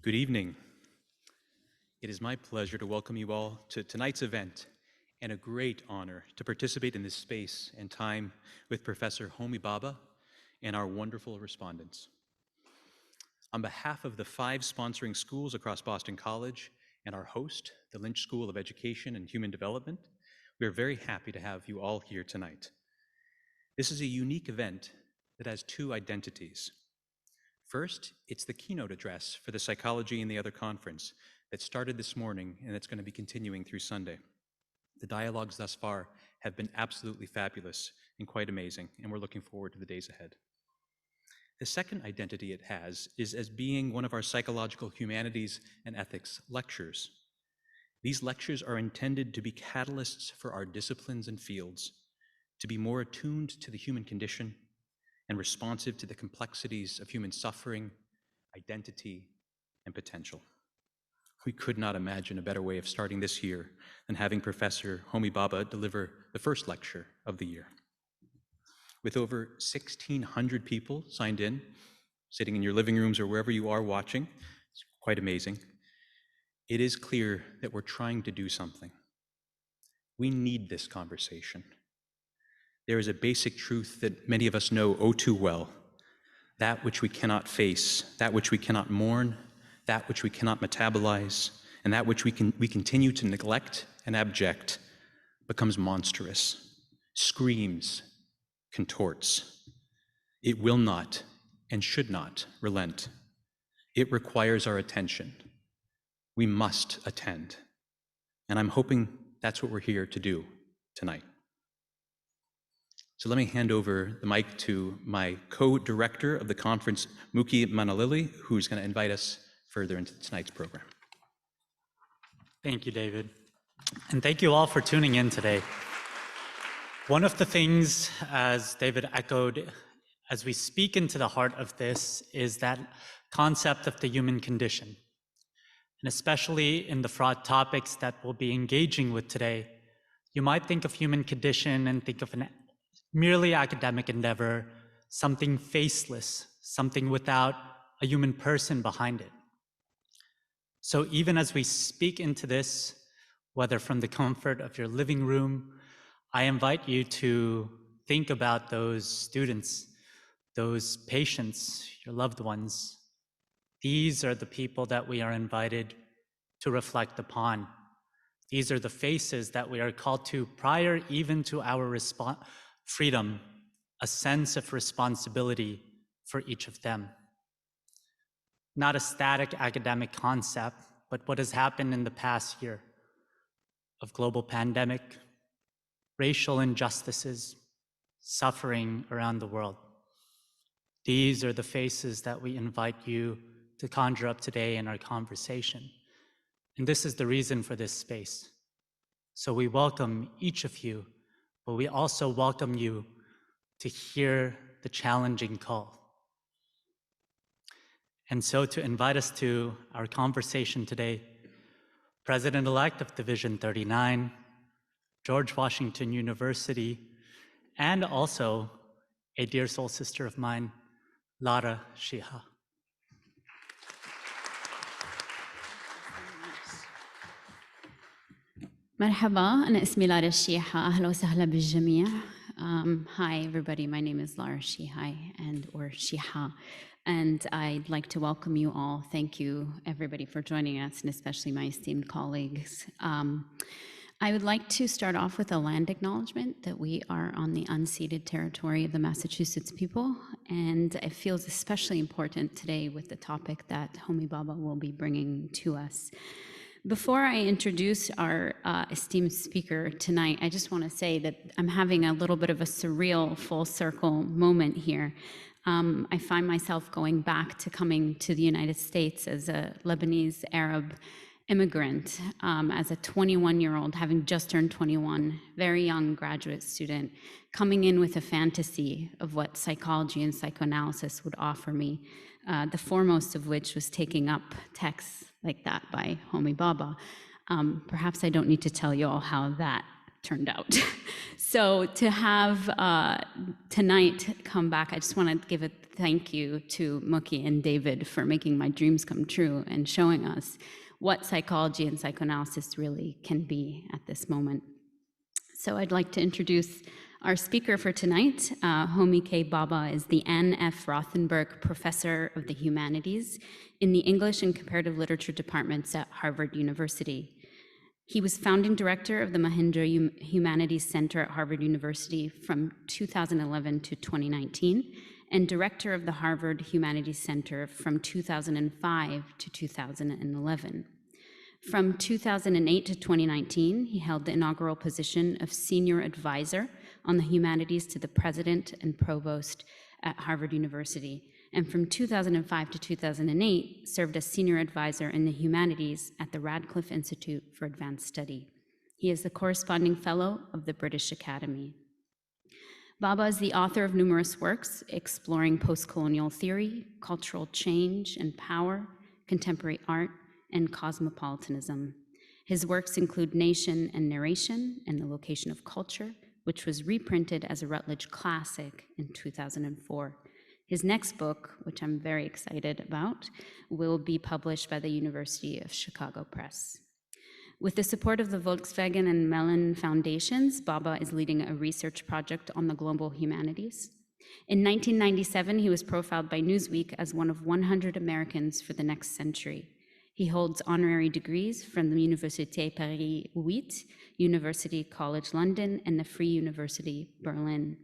Good evening. It is my pleasure to welcome you all to tonight's event and a great honor to participate in this space and time with Professor Homi Bhabha and our wonderful respondents. On behalf of the 5 sponsoring schools across Boston College and our host, the Lynch School of Education and Human Development, we are very happy to have you all here tonight. This is a unique event that has 2 identities. First, it's the keynote address for the Psychology and the Other conference that started this morning and that's going to be continuing through Sunday. The dialogues thus far have been absolutely fabulous and quite amazing, and we're looking forward to the days ahead. The second identity it has is as being one of our psychological humanities and ethics lectures. These lectures are intended to be catalysts for our disciplines and fields, to be more attuned to the human condition and responsive to the complexities of human suffering, identity, and potential. We could not imagine a better way of starting this year than having Professor Homi Bhabha deliver the first lecture of the year. With over 1,600 people signed in, sitting in your living rooms or wherever you are watching, it's quite amazing. It is clear that we're trying to do something. We need this conversation. There is a basic truth that many of us know oh too well. That which we cannot face, that which we cannot mourn, that which we cannot metabolize, and that which we continue to neglect and abject becomes monstrous, screams, contorts. It will not and should not relent. It requires our attention. We must attend. And I'm hoping that's what we're here to do tonight. So let me hand over the mic to my co-director of the conference, Muki Manalili, who's going to invite us further into tonight's program. Thank you, David. And thank you all for tuning in today. One of the things, as David echoed, as we speak into the heart of this, is that concept of the human condition. And especially in the fraught topics that we'll be engaging with today, you might think of human condition and think of an merely academic endeavor, something faceless, something without a human person behind it. So even as we speak into this, whether from the comfort of your living room, I invite you to think about those students, those patients, your loved ones. These are the people that we are invited to reflect upon. These are the faces that we are called to prior even to our freedom, a sense of responsibility for each of them. Not a static academic concept, but what has happened in the past year of global pandemic, racial injustices, suffering around the world. These are the faces that we invite you to conjure up today in our conversation. And this is the reason for this space. So we welcome each of you, but we also welcome you to hear the challenging call. And so to invite us to our conversation today, President-elect of Division 39, George Washington University, and also a dear soul sister of mine, Lara Shiha. مرحبا أنا اسمي لارا الشيحة أهلا وسهلا بالجميع. Hi everybody, my name is Lara Shihai or Shiha, and I'd like to welcome you all. Thank you everybody for joining us, and especially my esteemed colleagues. I would like to start off with a land acknowledgement that we are on the unceded territory of the Massachusetts people, and it feels especially important today with the topic that Homi Bhabha will be bringing to us. Before I introduce our esteemed speaker tonight, I just want to say that I'm having a little bit of a surreal full circle moment here. I find myself going back to coming to the United States as a Lebanese Arab immigrant, as a 21-year-old, having just turned 21, very young graduate student, coming in with a fantasy of what psychology and psychoanalysis would offer me, the foremost of which was taking up texts like that by Homi Bhabha. Perhaps I don't need to tell you all how that turned out. So to have tonight come back, I just want to give a thank you to Mookie and David for making my dreams come true and showing us what psychology and psychoanalysis really can be at this moment. So I'd like to introduce our speaker for tonight. Homi K. Bhabha is the Anne F. Rothenberg Professor of the Humanities in the English and Comparative Literature departments at Harvard University. He was founding director of the Mahindra Humanities Center at Harvard University from 2011 to 2019, and director of the Harvard Humanities Center from 2005 to 2011. From 2008 to 2019, he held the inaugural position of senior advisor on the humanities to the president and provost at Harvard University. And from 2005 to 2008, served as senior advisor in the humanities at the Radcliffe Institute for Advanced Study. He is the corresponding fellow of the British Academy. Bhabha is the author of numerous works exploring post-colonial theory, cultural change and power, contemporary art, and cosmopolitanism. His works include Nation and Narration and the Location of Culture, which was reprinted as a Routledge Classic in 2004. His next book, which I'm very excited about, will be published by the University of Chicago Press. With the support of the Volkswagen and Mellon Foundations, Bhabha is leading a research project on the global humanities. In 1997, he was profiled by Newsweek as one of 100 Americans for the next century. He holds honorary degrees from the Université Paris 8, University College London, and the Free University Berlin.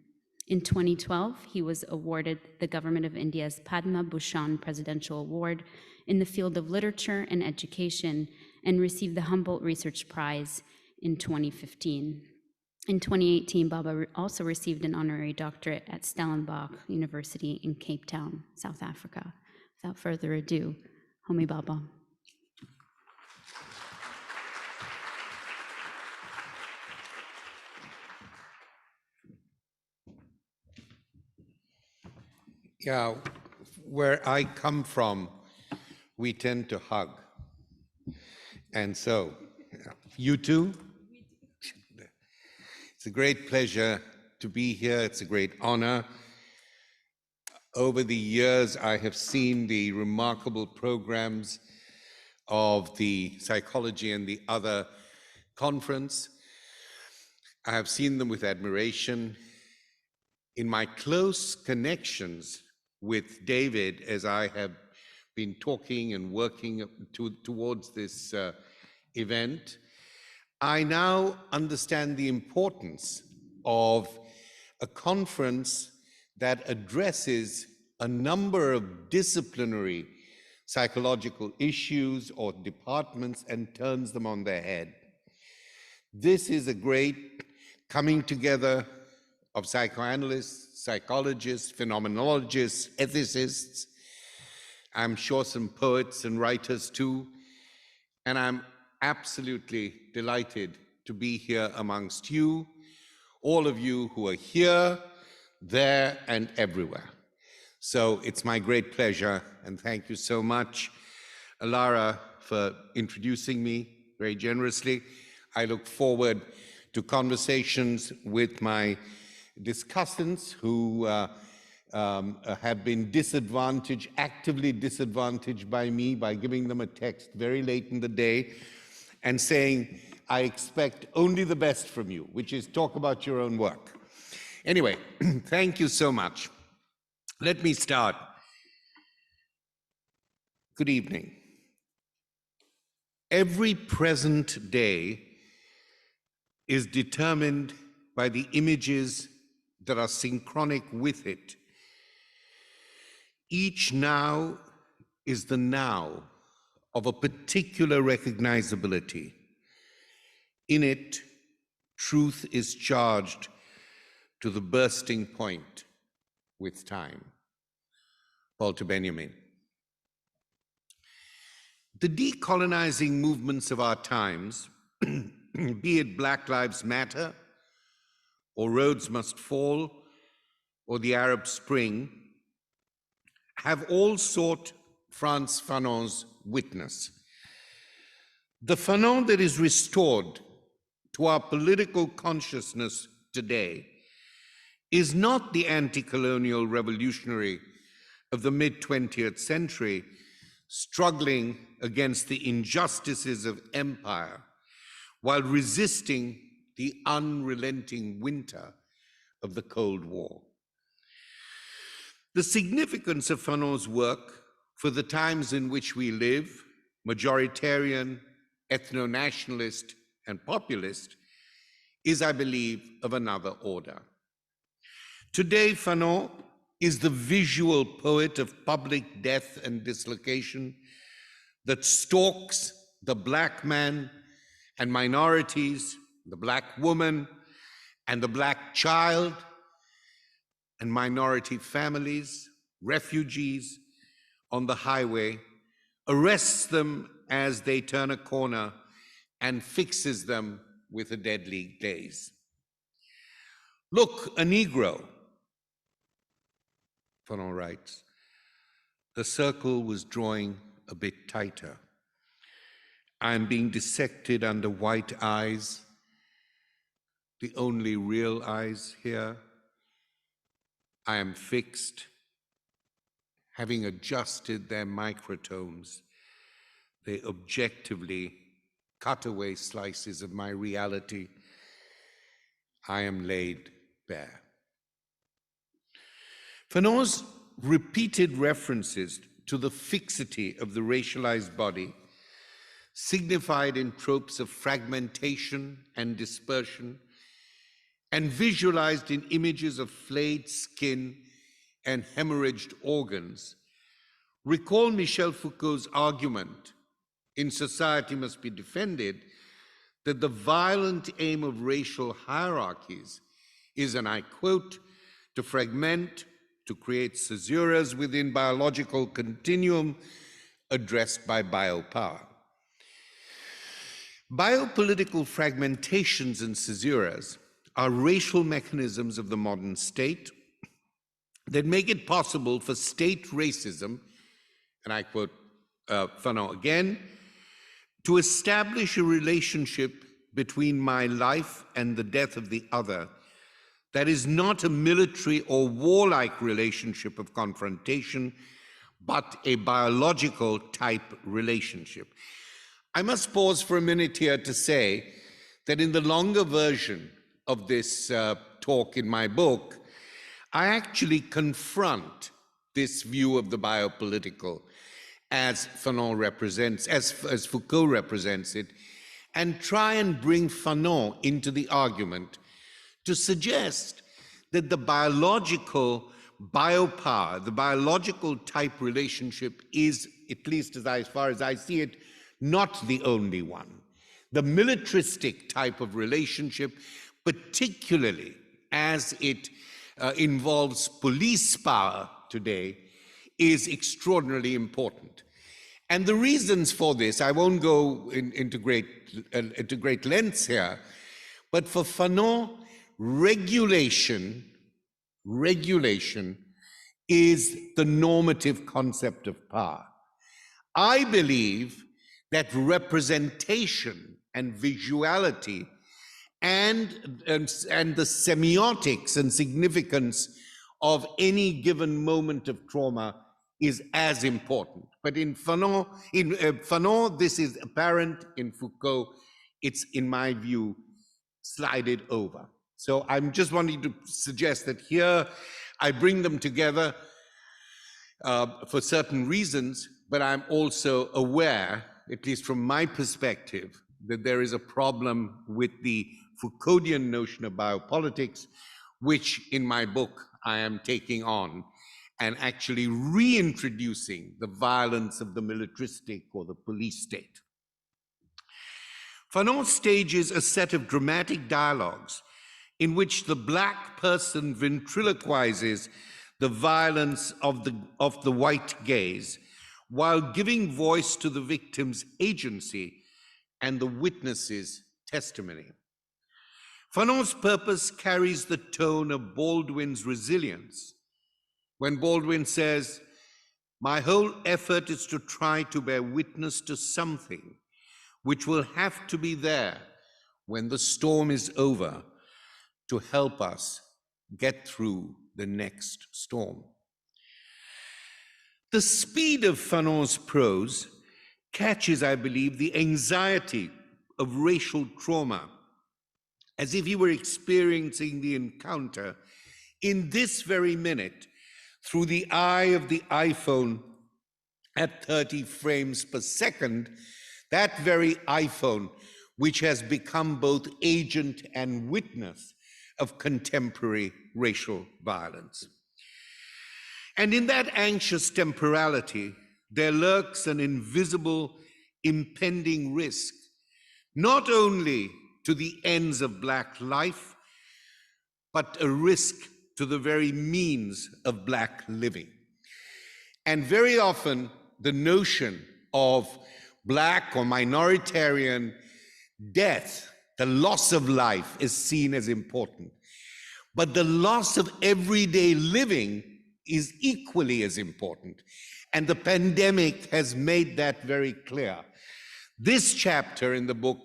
In 2012, he was awarded the Government of India's Padma Bhushan Presidential Award in the field of literature and education, and received the Humboldt Research Prize in 2015. In 2018, Bhabha also received an honorary doctorate at Stellenbosch University in Cape Town, South Africa. Without further ado, Homi Bhabha. Yeah, where I come from, we tend to hug. And so, you too? It's a great pleasure to be here. It's a great honor. Over the years, I have seen the remarkable programs of the Psychology and the Other conference. I have seen them with admiration. In my close connections with David, as I have been talking and working towards this event, I now understand the importance of a conference that addresses a number of disciplinary psychological issues or departments and turns them on their head. This is a great coming together of psychoanalysts, psychologists, phenomenologists, ethicists, I'm sure some poets and writers too, and I'm absolutely delighted to be here amongst you, all of you who are here, there, and everywhere. So it's my great pleasure, and thank you so much, Alara, for introducing me very generously. I look forward to conversations with my discussants who have been disadvantaged, actively disadvantaged by me by giving them a text very late in the day and saying, I expect only the best from you, which is talk about your own work. Anyway, thank you so much. Let me start. Good evening. Every present day is determined by the images that are synchronic with it. Each now is the now of a particular recognizability. In it, truth is charged to the bursting point with time. Walter Benjamin. The decolonizing movements of our times, be it Black Lives Matter, or Rhodes Must Fall, or the Arab Spring, have all sought Frantz Fanon's witness. The Fanon that is restored to our political consciousness today is not the anti-colonial revolutionary of the mid-20th century, struggling against the injustices of empire while resisting the unrelenting winter of the Cold War. The significance of Fanon's work for the times in which we live, majoritarian, ethno-nationalist, and populist, is, I believe, of another order. Today, Fanon is the visual poet of public death and dislocation that stalks the Black man and minorities, the Black woman and the Black child, and minority families, refugees on the highway, arrests them as they turn a corner and fixes them with a deadly gaze. Look, a Negro, Fanon writes. The circle was drawing a bit tighter. I am being dissected under white eyes, the only real eyes here. I am fixed, having adjusted their microtones. They objectively cut away slices of my reality. I am laid bare. Fanon's repeated references to the fixity of the racialized body, signified in tropes of fragmentation and dispersion, and visualized in images of flayed skin and hemorrhaged organs, recall Michel Foucault's argument in Society Must Be Defended that the violent aim of racial hierarchies is, and I quote, to fragment, to create caesuras within biological continuum addressed by biopower. Biopolitical fragmentations and caesuras are racial mechanisms of the modern state that make it possible for state racism, and I quote Fanon again, to establish a relationship between my life and the death of the other that is not a military or warlike relationship of confrontation, but a biological type relationship. I must pause for a minute here to say that in the longer version of this talk in my book, I actually confront this view of the biopolitical as Fanon represents, as Foucault represents it, and try and bring Fanon into the argument to suggest that the biological biopower, the biological type relationship is, at least as far as I see it, not the only one. The militaristic type of relationship, particularly as it involves police power today, is extraordinarily important. And the reasons for this, I won't go into great lengths here, but for Fanon, regulation is the normative concept of power. I believe that representation and visuality and the semiotics and significance of any given moment of trauma is as important. But in Fanon, this is apparent. In Foucault, it's, in my view, slided over. So I'm just wanting to suggest that here I bring them together for certain reasons, but I'm also aware, at least from my perspective, that there is a problem with the Foucauldian notion of biopolitics, which in my book I am taking on and actually reintroducing the violence of the militaristic or the police state. Fanon stages a set of dramatic dialogues in which the Black person ventriloquizes the violence of the white gaze while giving voice to the victim's agency and the witness's testimony. Fanon's purpose carries the tone of Baldwin's resilience when Baldwin says, "My whole effort is to try to bear witness to something which will have to be there when the storm is over to help us get through the next storm." The speed of Fanon's prose catches, I believe, the anxiety of racial trauma, as if he were experiencing the encounter in this very minute through the eye of the iPhone at 30 frames per second, that very iPhone which has become both agent and witness of contemporary racial violence. And in that anxious temporality, there lurks an invisible, impending risk, not only to the ends of Black life, but a risk to the very means of Black living. And very often, the notion of Black or minoritarian death, the loss of life, is seen as important. But the loss of everyday living is equally as important. And the pandemic has made that very clear. This chapter in the book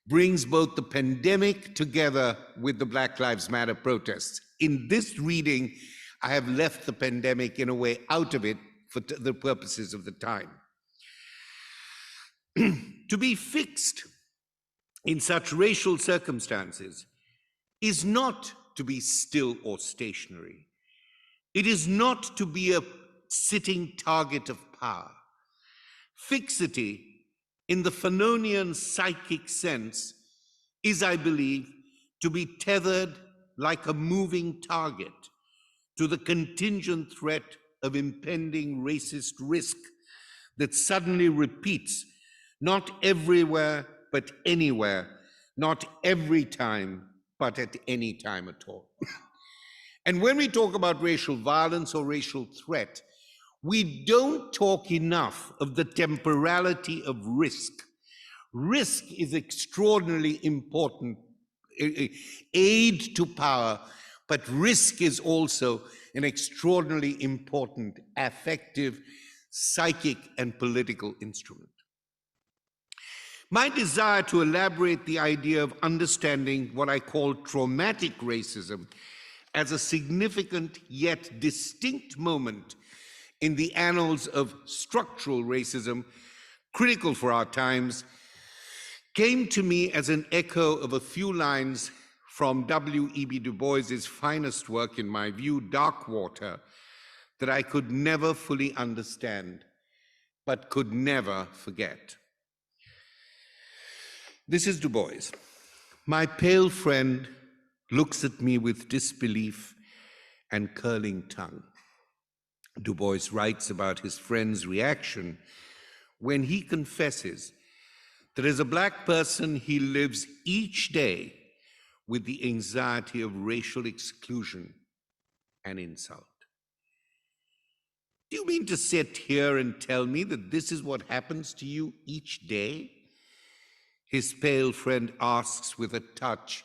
brings both the pandemic together with the Black Lives Matter protests. In this reading, I have left the pandemic in a way out of it for the purposes of the time. To be fixed in such racial circumstances is not to be still or stationary. It is not to be a sitting target of power. Fixity, in the Fanonian psychic sense, is, I believe, to be tethered like a moving target to the contingent threat of impending racist risk that suddenly repeats, not everywhere, but anywhere, not every time, but at any time at all. And when we talk about racial violence or racial threat, we don't talk enough of the temporality of risk. Risk is extraordinarily important, aid to power, but risk is also an extraordinarily important affective, psychic, and political instrument. My desire to elaborate the idea of understanding what I call traumatic racism as a significant yet distinct moment in the annals of structural racism, critical for our times, came to me as an echo of a few lines from W.E.B. Du Bois's finest work, in my view, Dark Water, that I could never fully understand, but could never forget. This is Du Bois. My pale friend looks at me with disbelief and curling tongue. Du Bois writes about his friend's reaction when he confesses that as a Black person, he lives each day with the anxiety of racial exclusion and insult. Do you mean to sit here and tell me that this is what happens to you each day? His pale friend asks with a touch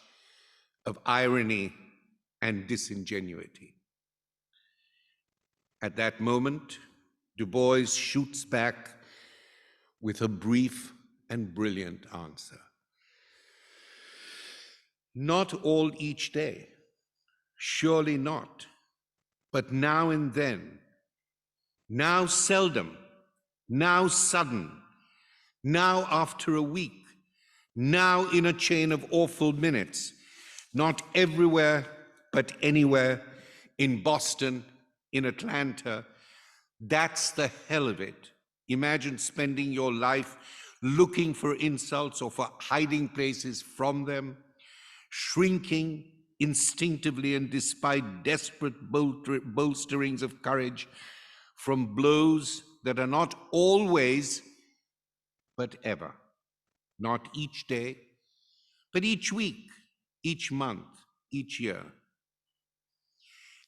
of irony and disingenuity. At that moment, Du Bois shoots back with a brief and brilliant answer. Not all each day, surely not, but now and then, now seldom, now sudden, now after a week, now in a chain of awful minutes, not everywhere, but anywhere, in Boston, in Atlanta. That's the hell of it. Imagine spending your life looking for insults or for hiding places from them, shrinking instinctively and despite desperate bolsterings of courage from blows that are not always, but ever, not each day, but each week, each month, each year.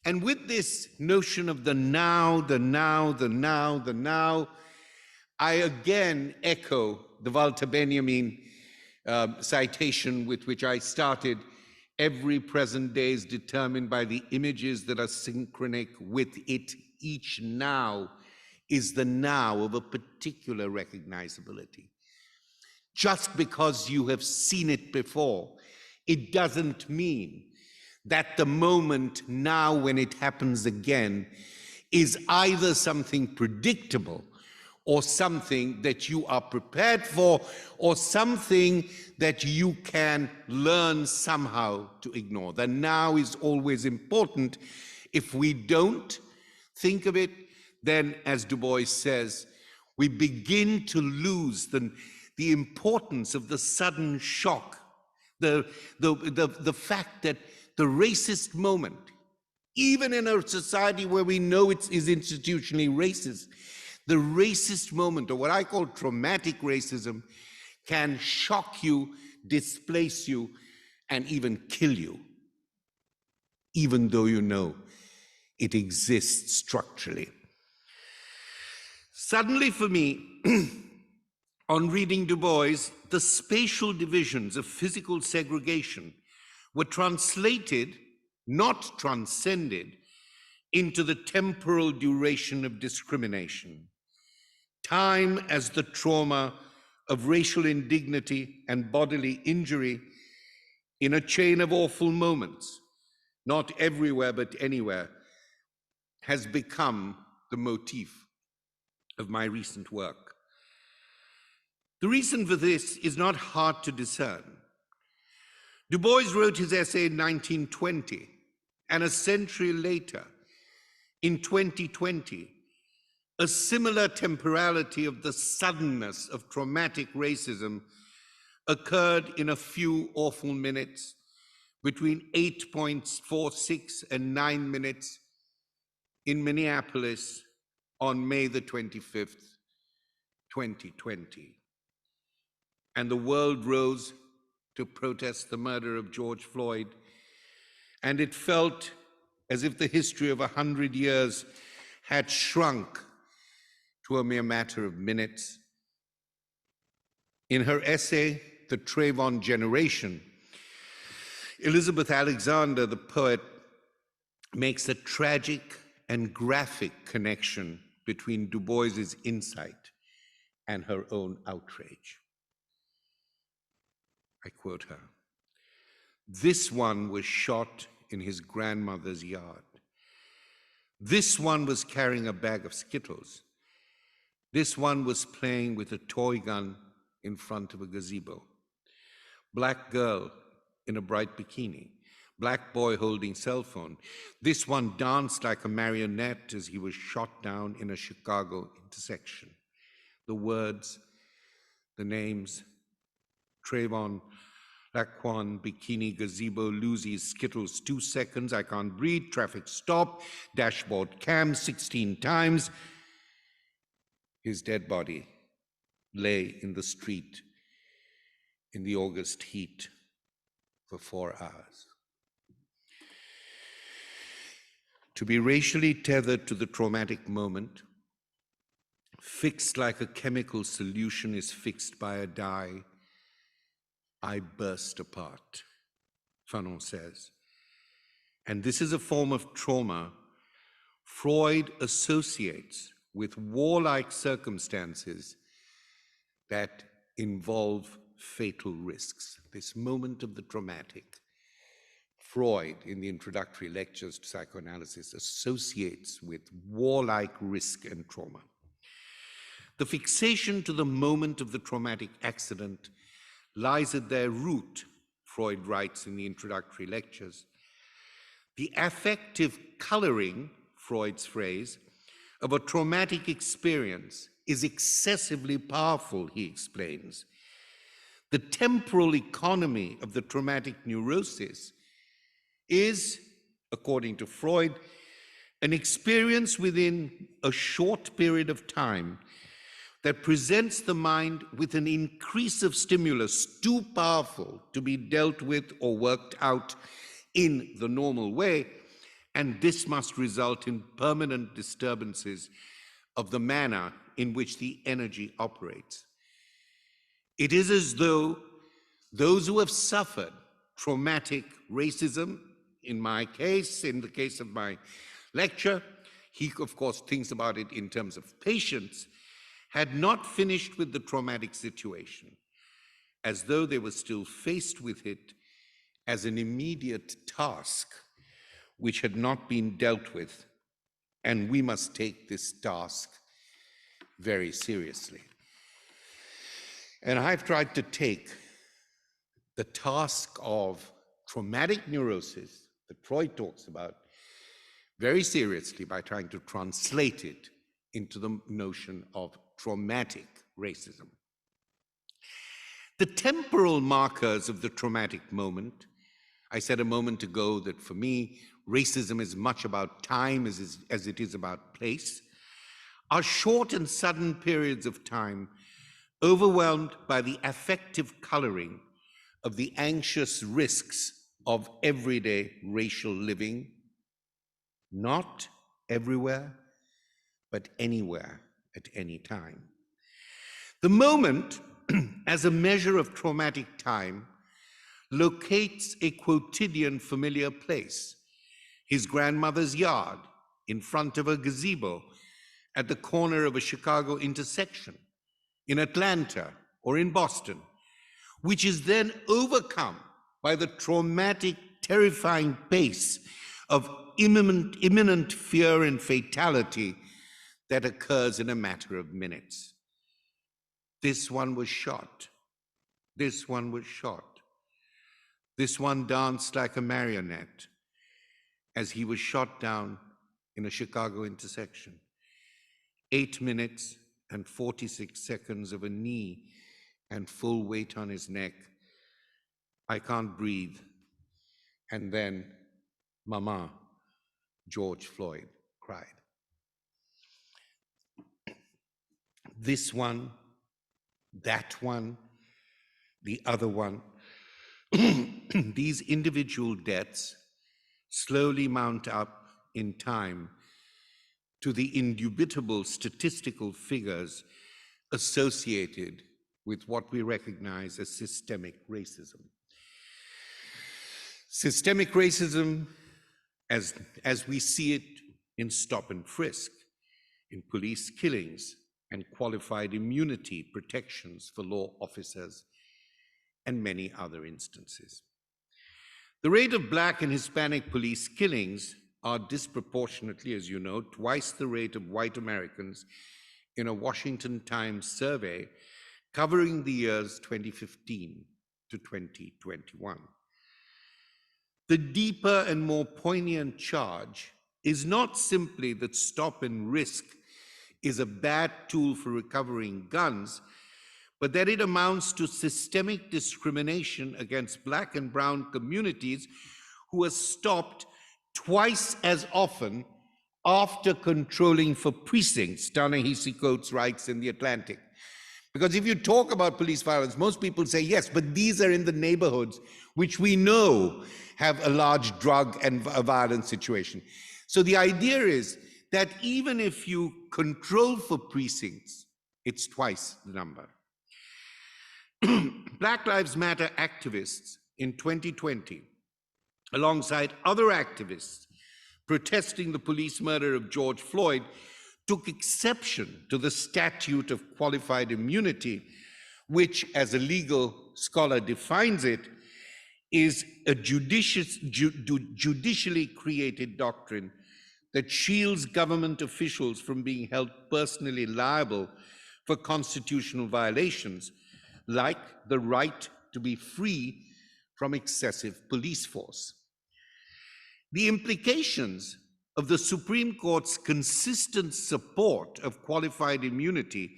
And with this notion of the now, the now, the now, the now, I again echo the Walter Benjamin citation with which I started. Every present day is determined by the images that are synchronic with it. Each now is the now of a particular recognizability. Just because you have seen it before, it doesn't mean that the moment now when it happens again is either something predictable or something that you are prepared for, or something that you can learn somehow to ignore. The now is always important. If we don't think of it, then, as Du Bois says, we begin to lose the importance of the sudden shock, the fact that the racist moment, even in a society where we know it is institutionally racist, the racist moment, or what I call traumatic racism, can shock you, displace you, and even kill you, even though you know it exists structurally. Suddenly for me, on reading Du Bois, the spatial divisions of physical segregation were translated, not transcended, into the temporal duration of discrimination. Time as the trauma of racial indignity and bodily injury in a chain of awful moments, not everywhere but anywhere, has become the motif of my recent work. The reason for this is not hard to discern. Du Bois wrote his essay in 1920, and a century later, in 2020, a similar temporality of the suddenness of traumatic racism occurred in a few awful minutes, between 8.46 and 9 minutes in Minneapolis on May the 25th, 2020. And the world rose to protest the murder of George Floyd, and it felt as if the history of 100 years had shrunk to a mere matter of minutes. In her essay, The Trayvon Generation, Elizabeth Alexander, the poet, makes a tragic and graphic connection between Du Bois's insight and her own outrage. I quote her, "This one was shot in his grandmother's yard. This one was carrying a bag of Skittles. This one was playing with a toy gun in front of a gazebo. Black girl in a bright bikini. Black boy holding cell phone. This one danced like a marionette as he was shot down in a Chicago intersection." The words, the names, Trayvon, Laquan, bikini, gazebo, Lucy, Skittles, 2 seconds, I can't breathe, traffic stop, dashboard cam 16 times. His dead body lay in the street in the August heat for 4 hours. To be racially tethered to the traumatic moment, fixed like a chemical solution is fixed by a dye, I burst apart, Fanon says. And this is a form of trauma Freud associates with warlike circumstances that involve fatal risks. This moment of the traumatic, Freud, in the introductory lectures to psychoanalysis, associates with warlike risk and trauma. The fixation to the moment of the traumatic accident lies at their root, Freud writes in the introductory lectures. The affective coloring, Freud's phrase, of a traumatic experience is excessively powerful, he explains. The temporal economy of the traumatic neurosis is, according to Freud, an experience within a short period of time that presents the mind with an increase of stimulus too powerful to be dealt with or worked out in the normal way, and this must result in permanent disturbances of the manner in which the energy operates. It is as though those who have suffered traumatic racism, in my case, in the case of my lecture, he of course thinks about it in terms of patients, had not finished with the traumatic situation, as though they were still faced with it as an immediate task which had not been dealt with and we must take this task very seriously. And I've tried to take the task of traumatic neurosis that Freud talks about very seriously by trying to translate it into the notion of traumatic racism. The temporal markers of the traumatic moment, I said a moment ago that for me, racism is much about time as it is about place, are short and sudden periods of time overwhelmed by the affective coloring of the anxious risks of everyday racial living, not everywhere, but anywhere at any time. The moment, as a measure of traumatic time, locates a quotidian familiar place, his grandmother's yard, in front of a gazebo, at the corner of a Chicago intersection, in Atlanta or in Boston, which is then overcome by the traumatic, terrifying pace of imminent fear and fatality that occurs in a matter of minutes. This one was shot. This one was shot. This one danced like a marionette as he was shot down in a Chicago intersection. 8 minutes and 46 seconds of a knee and full weight on his neck. I can't breathe. And then Mama, George Floyd, cried. This one, that one, the other one, these individual deaths slowly mount up in time to the indubitable statistical figures associated with what we recognize as systemic racism. Systemic racism, as we see it in stop and frisk, in police killings, and qualified immunity protections for law officers, and many other instances. The rate of Black and Hispanic police killings are disproportionately, as you know, twice the rate of white Americans in a Washington Times survey covering the years 2015 to 2021. The deeper and more poignant charge is not simply that stop and risk is a bad tool for recovering guns, but that it amounts to systemic discrimination against Black and brown communities who are stopped twice as often after controlling for precincts, Ta-Nehisi Coates writes in The Atlantic. Because if you talk about police violence, most people say, yes, but these are in the neighborhoods which we know have a large drug and violence situation. So the idea is that even if you control for precincts, it's twice the number. Black Lives Matter activists in 2020, alongside other activists protesting the police murder of George Floyd, took exception to the statute of qualified immunity, which, as a legal scholar defines it, is a judicially created doctrine that shields government officials from being held personally liable for constitutional violations, like the right to be free from excessive police force. The implications of the Supreme Court's consistent support of qualified immunity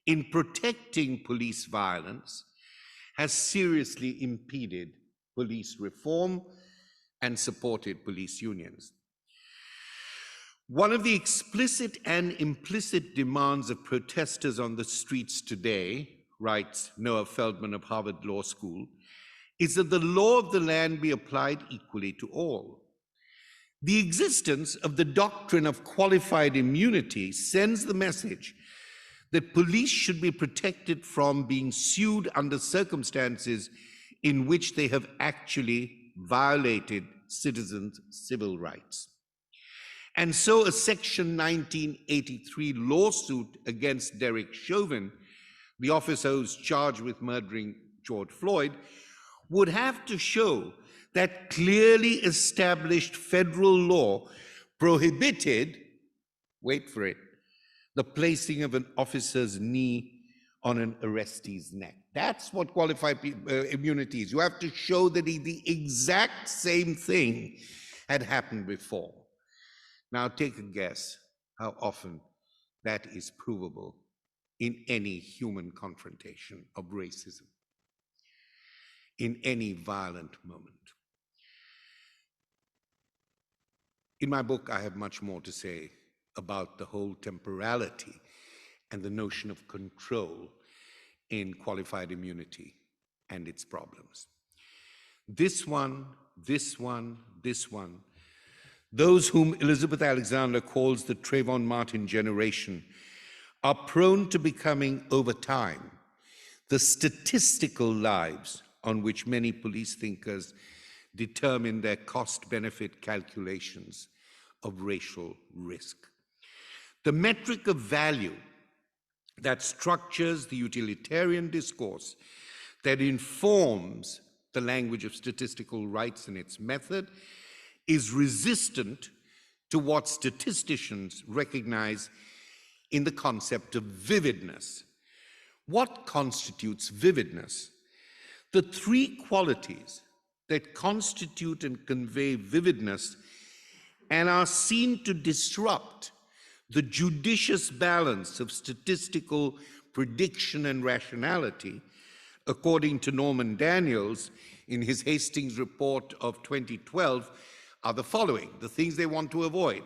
in protecting police violence has seriously impeded police reform and supported police unions. One of the explicit and implicit demands of protesters on the streets today, writes Noah Feldman of Harvard Law School, is that the law of the land be applied equally to all. The existence of the doctrine of qualified immunity sends the message that police should be protected from being sued under circumstances in which they have actually violated citizens' civil rights. And so a Section 1983 lawsuit against Derek Chauvin, the officer who's charged with murdering George Floyd, would have to show that clearly established federal law prohibited Wait for it. The placing of an officer's knee on an arrestee's neck. That's what qualified immunity is. You have to show that the exact same thing had happened before. Now take a guess how often that is provable in any human confrontation of racism, in any violent moment. In my book, I have much more to say about the whole temporality and the notion of control in qualified immunity and its problems. This one, those whom Elizabeth Alexander calls the Trayvon Martin generation are prone to becoming, over time, the statistical lives on which many police thinkers determine their cost-benefit calculations of racial risk. The metric of value that structures the utilitarian discourse that informs the language of statistical rights and its method is resistant to what statisticians recognize in the concept of vividness. What constitutes vividness? The three qualities that constitute and convey vividness and are seen to disrupt the judicious balance of statistical prediction and rationality, according to Norman Daniels in his Hastings report of 2012, are the following, the things they want to avoid: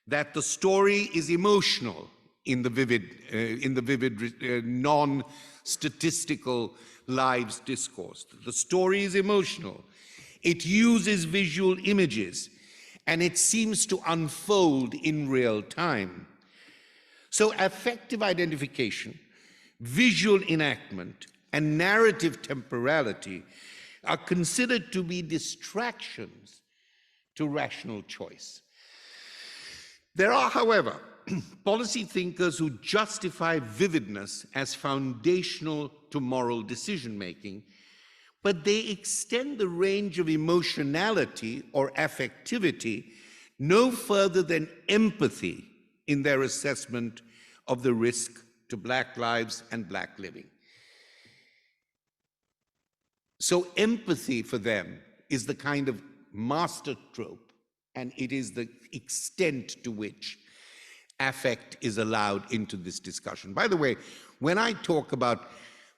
that the story is emotional in the vivid non-statistical lives discourse. The story is emotional. It uses visual images, and it seems to unfold in real time. So affective identification, visual enactment, and narrative temporality are considered to be distractions to rational choice. There are, however, policy thinkers who justify vividness as foundational to moral decision-making, but they extend the range of emotionality or affectivity no further than empathy in their assessment of the risk to Black lives and Black living. So empathy for them is the kind of master trope, and it is the extent to which affect is allowed into this discussion. By the way, when I talk about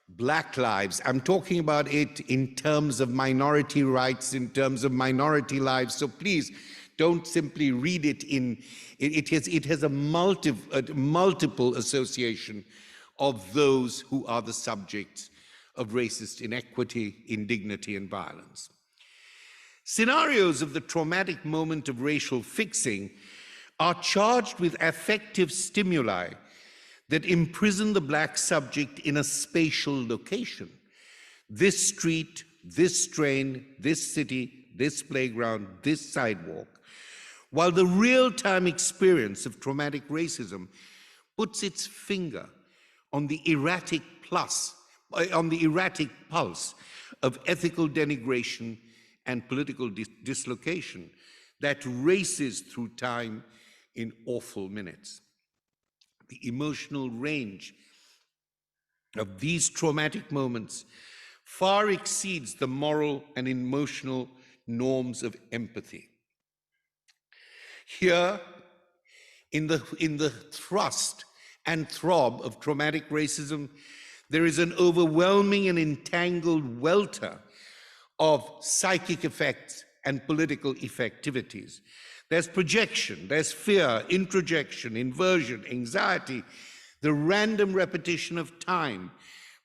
Black lives, I'm talking about it in terms of minority rights, in terms of minority lives. So please don't simply read it in, it has a multiple association of those who are the subjects of racist inequity, indignity, and violence. Scenarios of the traumatic moment of racial fixing are charged with affective stimuli that imprison the Black subject in a spatial location. This street, this train, this city, this playground, this sidewalk. While the real-time experience of traumatic racism puts its finger on the erratic pulse of ethical denigration and political dislocation that races through time in awful minutes. The emotional range of these traumatic moments far exceeds the moral and emotional norms of empathy. Here, in the thrust and throb of traumatic racism, there is an overwhelming and entangled welter of psychic effects and political effectivities. There's projection, there's fear, introjection, inversion, anxiety, the random repetition of time.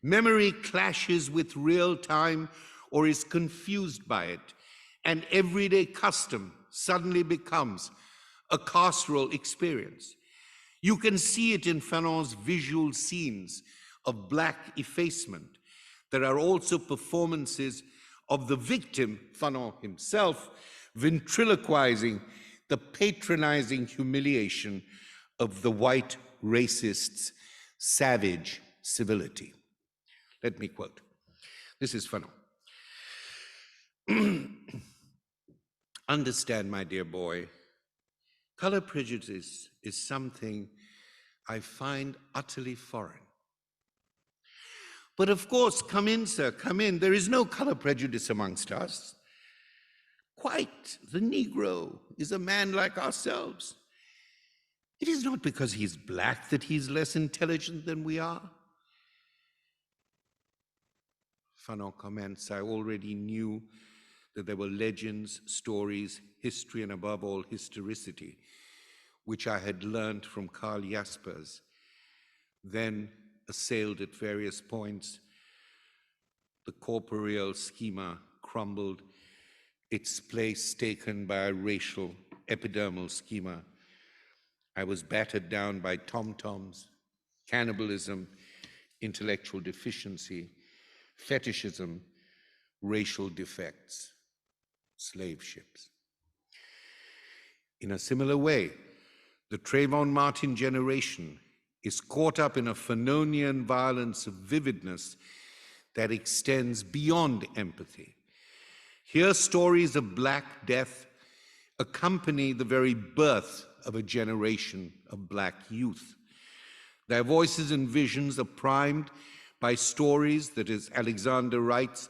Memory clashes with real time or is confused by it, and everyday custom suddenly becomes a carceral experience. You can see it in Fanon's visual scenes of Black effacement. There are also performances of the victim, Fanon himself, ventriloquizing the patronizing humiliation of the white racists' savage civility. Let me quote. This is Fanon. Understand, my dear boy, Color prejudice is something I find utterly foreign. But of course, come in, sir, come in. There is no color prejudice amongst us. Quite, the Negro is a man like ourselves. It is not because he's black that he's less intelligent than we are. Fanon comments, I already knew that there were legends, stories, history, and above all, historicity, which I had learned from Karl Jaspers, then assailed at various points. The corporeal schema crumbled, its place taken by a racial epidermal schema. I was battered down by tom-toms, cannibalism, intellectual deficiency, fetishism, racial defects, slave ships. In a similar way, the Trayvon Martin generation is caught up in a Fanonian violence of vividness that extends beyond empathy. Here, stories of Black death accompany the very birth of a generation of Black youth. Their voices and visions are primed by stories that, as Alexander writes,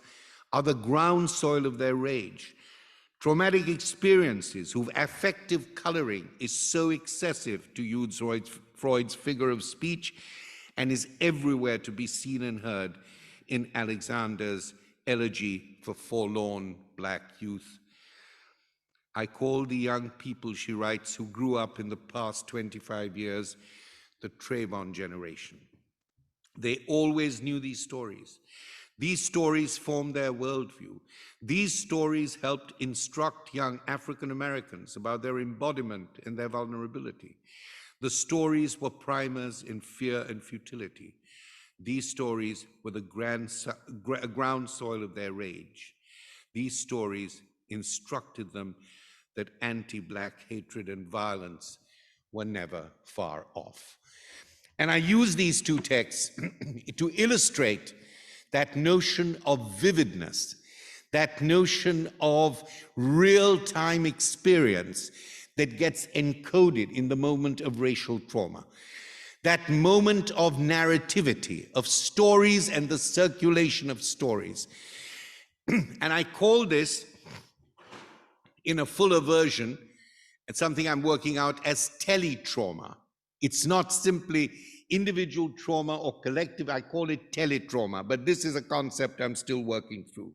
are the ground soil of their rage. Traumatic experiences whose affective coloring is so excessive, to use Freud's figure of speech, and is everywhere to be seen and heard in Alexander's elegy for forlorn Black youth. I call the young people, she writes, who grew up in the past 25 years, the Trayvon generation. They always knew these stories. These stories formed their worldview. These stories helped instruct young African Americans about their embodiment and their vulnerability. The stories were primers in fear and futility. These stories were the ground soil of their rage. These stories instructed them that anti-Black hatred and violence were never far off. And I use these two texts to illustrate that notion of vividness, that notion of real-time experience that gets encoded in the moment of racial trauma, that moment of narrativity, of stories and the circulation of stories. And I call this, in a fuller version, it's something I'm working out as teletrauma. It's not simply individual trauma or collective, I call it teletrauma, but this is a concept I'm still working through.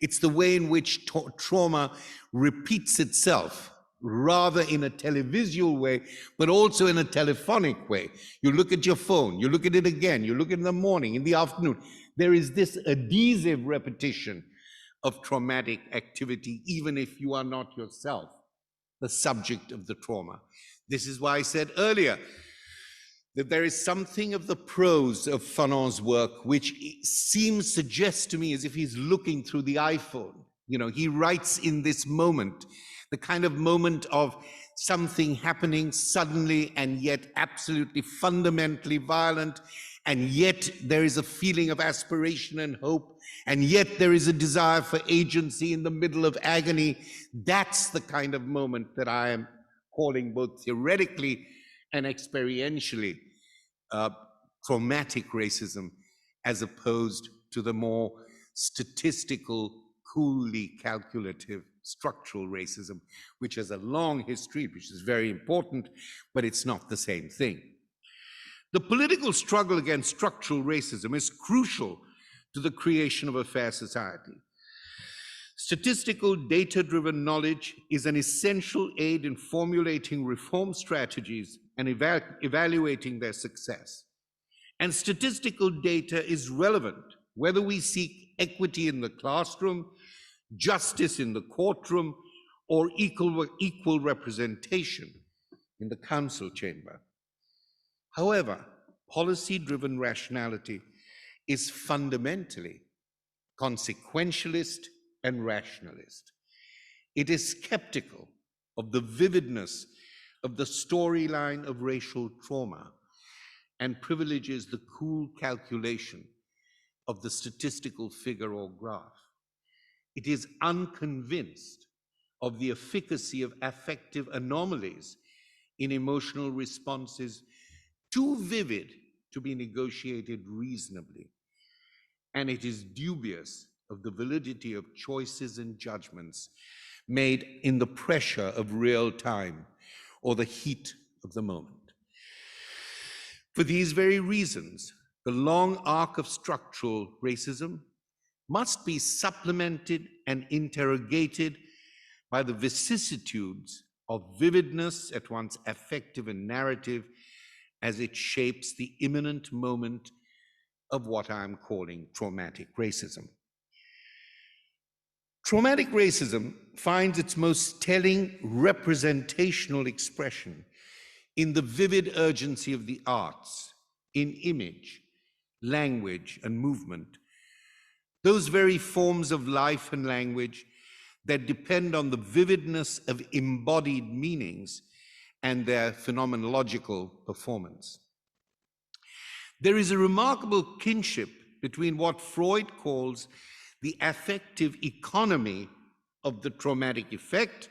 It's the way in which trauma repeats itself, rather in a televisual way, but also in a telephonic way. You look at your phone, you look at it again, you look at it in the morning, in the afternoon. There is this adhesive repetition of traumatic activity, even if you are not yourself the subject of the trauma. This is why I said earlier that there is something of the prose of Fanon's work which suggests to me as if he's looking through the iPhone. You know, he writes in this moment, the kind of moment of something happening suddenly and yet absolutely fundamentally violent, and yet there is a feeling of aspiration and hope, and yet there is a desire for agency in the middle of agony. That's the kind of moment that I am calling, both theoretically and experientially, traumatic racism, as opposed to the more statistical, coolly calculative structural racism, which has a long history, which is very important, but it's not the same thing. The political struggle against structural racism is crucial to the creation of a fair society. Statistical, data-driven knowledge is an essential aid in formulating reform strategies and evaluating their success. And statistical data is relevant whether we seek equity in the classroom, justice in the courtroom, or equal representation in the council chamber. However, policy-driven rationality is fundamentally consequentialist and rationalist. It is skeptical of the vividness of the storyline of racial trauma and privileges the cool calculation of the statistical figure or graph. It is unconvinced of the efficacy of affective anomalies in emotional responses too vivid to be negotiated reasonably, and it is dubious of the validity of choices and judgments made in the pressure of real time or the heat of the moment. For these very reasons, the long arc of structural racism must be supplemented and interrogated by the vicissitudes of vividness at once affective and narrative as it shapes the imminent moment of what I'm calling traumatic racism. Traumatic racism finds its most telling representational expression in the vivid urgency of the arts, in image, language, and movement, those very forms of life and language that depend on the vividness of embodied meanings and their phenomenological performance. There is a remarkable kinship between what Freud calls the affective economy of the traumatic effect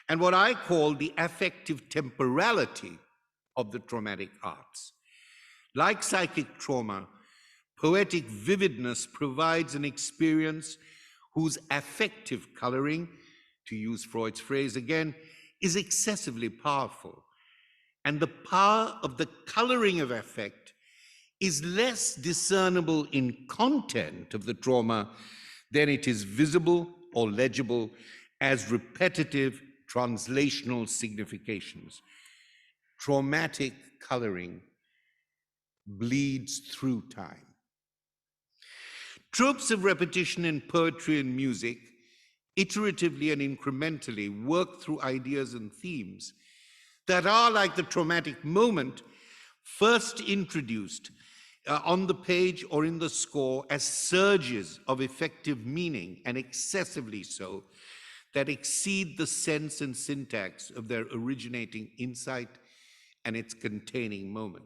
and what I call the affective temporality of the traumatic arts. Like psychic trauma, poetic vividness provides an experience whose affective coloring, to use Freud's phrase again, is excessively powerful. And the power of the coloring of affect is less discernible in content of the trauma than it is visible or legible as repetitive translational significations. Traumatic coloring bleeds through time. Tropes of repetition in poetry and music, iteratively and incrementally, work through ideas and themes that are, like the traumatic moment, first introduced on the page or in the score as surges of effective meaning, and excessively so, that exceed the sense and syntax of their originating insight and its containing moment.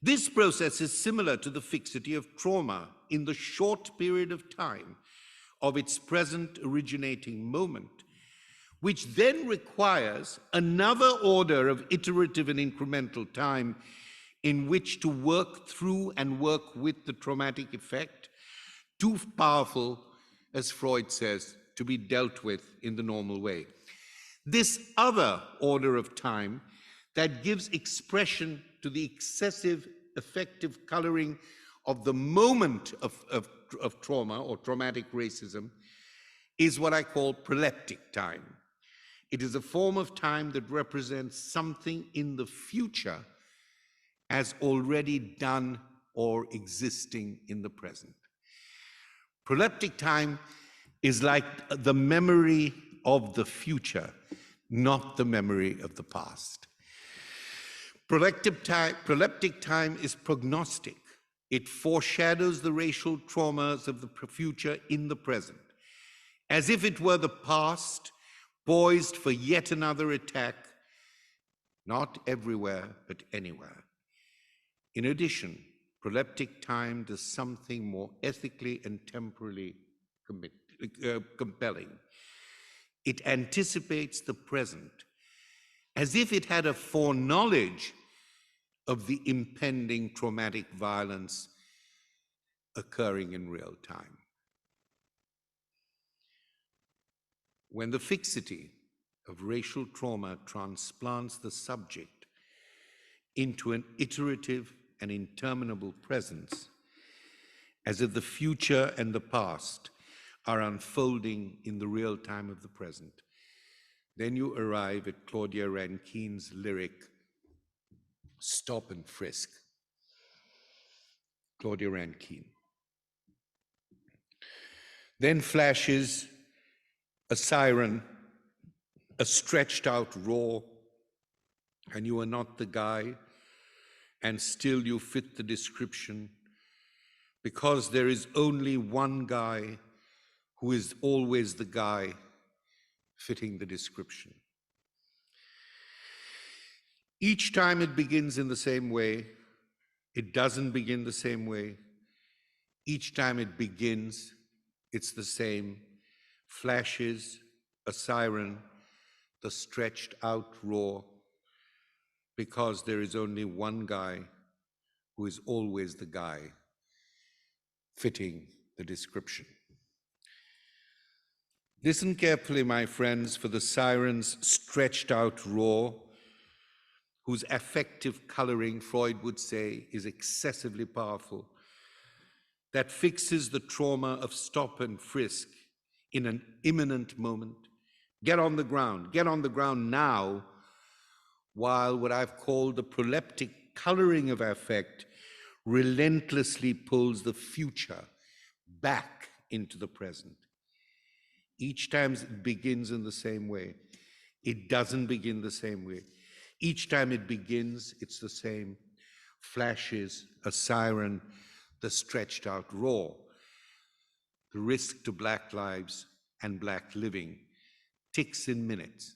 This process is similar to the fixity of trauma in the short period of time of its present originating moment, which then requires another order of iterative and incremental time in which to work through and work with the traumatic effect, too powerful, as Freud says, to be dealt with in the normal way. This other order of time that gives expression to the excessive effective coloring of the moment of trauma or traumatic racism is what I call proleptic time. It is a form of time that represents something in the future as already done or existing in the present. Proleptic time is like the memory of the future, not the memory of the past. Proleptic time is prognostic. It foreshadows the racial traumas of the future in the present, as if it were the past poised for yet another attack, not everywhere, but anywhere. In addition, proleptic time does something more ethically and temporally compelling. It anticipates the present, as if it had a foreknowledge of the impending traumatic violence occurring in real time. When the fixity of racial trauma transplants the subject into an iterative and interminable presence, as if the future and the past are unfolding in the real time of the present, then you arrive at Claudia Rankine's lyric, "Stop and Frisk." Claudia Rankine. Then flashes a siren, a stretched out roar, and you are not the guy, and still you fit the description, because there is only one guy who is always the guy fitting the description. Each time it begins in the same way, it doesn't begin the same way. Each time it begins, it's the same. Flashes, a siren, the stretched out roar, because there is only one guy who is always the guy, fitting the description. Listen carefully, my friends, for the siren's stretched out roar, whose affective coloring, Freud would say, is excessively powerful, that fixes the trauma of stop and frisk in an imminent moment. Get on the ground now, while what I've called the proleptic coloring of affect relentlessly pulls the future back into the present. Each time it begins in the same way. It doesn't begin the same way. Each time it begins, it's the same. Flashes, a siren, the stretched out roar. The risk to Black lives and Black living ticks in minutes,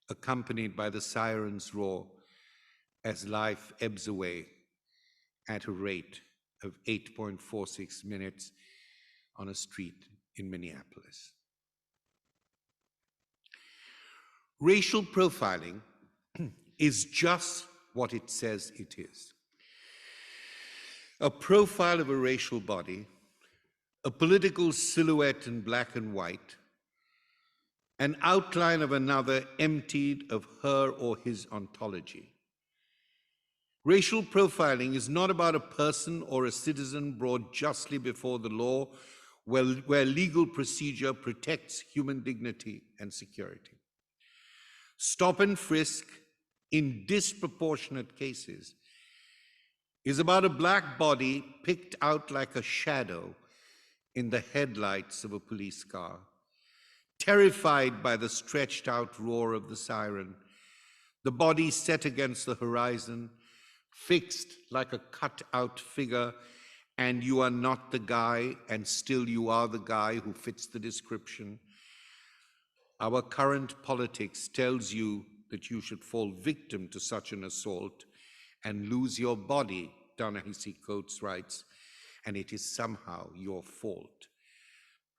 accompanied by the siren's roar as life ebbs away at a rate of 8.46 minutes on a street in Minneapolis. Racial profiling is just what it says it is. A profile of a racial body, a political silhouette in black and white, an outline of another emptied of her or his ontology. Racial profiling is not about a person or a citizen brought justly before the law, where legal procedure protects human dignity and security. Stop and frisk in disproportionate cases is about a black body picked out like a shadow in the headlights of a police car, terrified by the stretched out roar of the siren, the body set against the horizon, fixed like a cut out figure, and you are not the guy, and still you are the guy who fits the description. Our current politics tells you that you should fall victim to such an assault and lose your body, Ta-Nehisi Coates writes, and it is somehow your fault.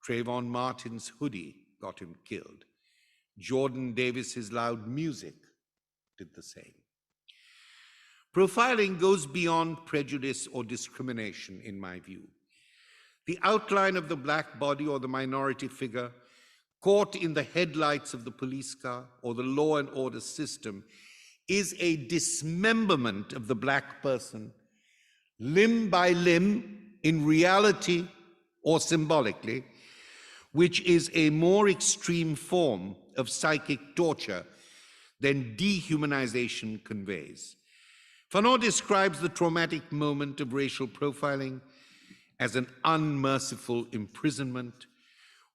Trayvon Martin's hoodie got him killed. Jordan Davis's loud music did the same. Profiling goes beyond prejudice or discrimination, in my view. The outline of the black body or the minority figure caught in the headlights of the police car or the law and order system is a dismemberment of the black person, limb by limb, in reality or symbolically, which is a more extreme form of psychic torture than dehumanization conveys. Fanon describes the traumatic moment of racial profiling as an unmerciful imprisonment.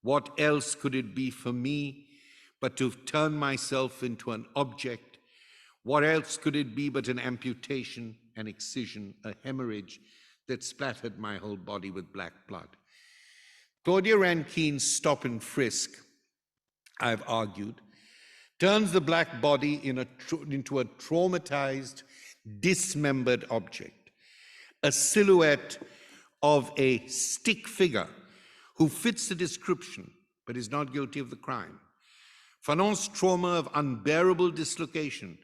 What else could it be for me but to turn myself into an object? What else could it be but an amputation, an excision, a hemorrhage that splattered my whole body with black blood? Claudia Rankine's Stop and Frisk, I've argued, turns the black body into a traumatized, dismembered object, a silhouette of a stick figure who fits the description but is not guilty of the crime. Fanon's trauma of unbearable dislocation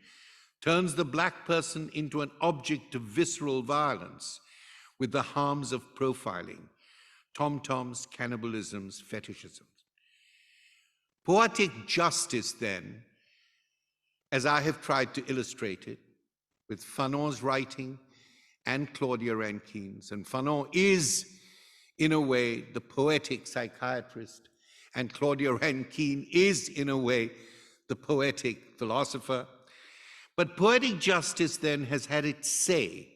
turns the black person into an object of visceral violence with the harms of profiling, tom-toms, cannibalisms, fetishisms. Poetic justice, then, as I have tried to illustrate it, with Fanon's writing and Claudia Rankine's, and Fanon is, in a way, the poetic psychiatrist, and Claudia Rankine is, in a way, the poetic philosopher. But poetic justice, then, has had its say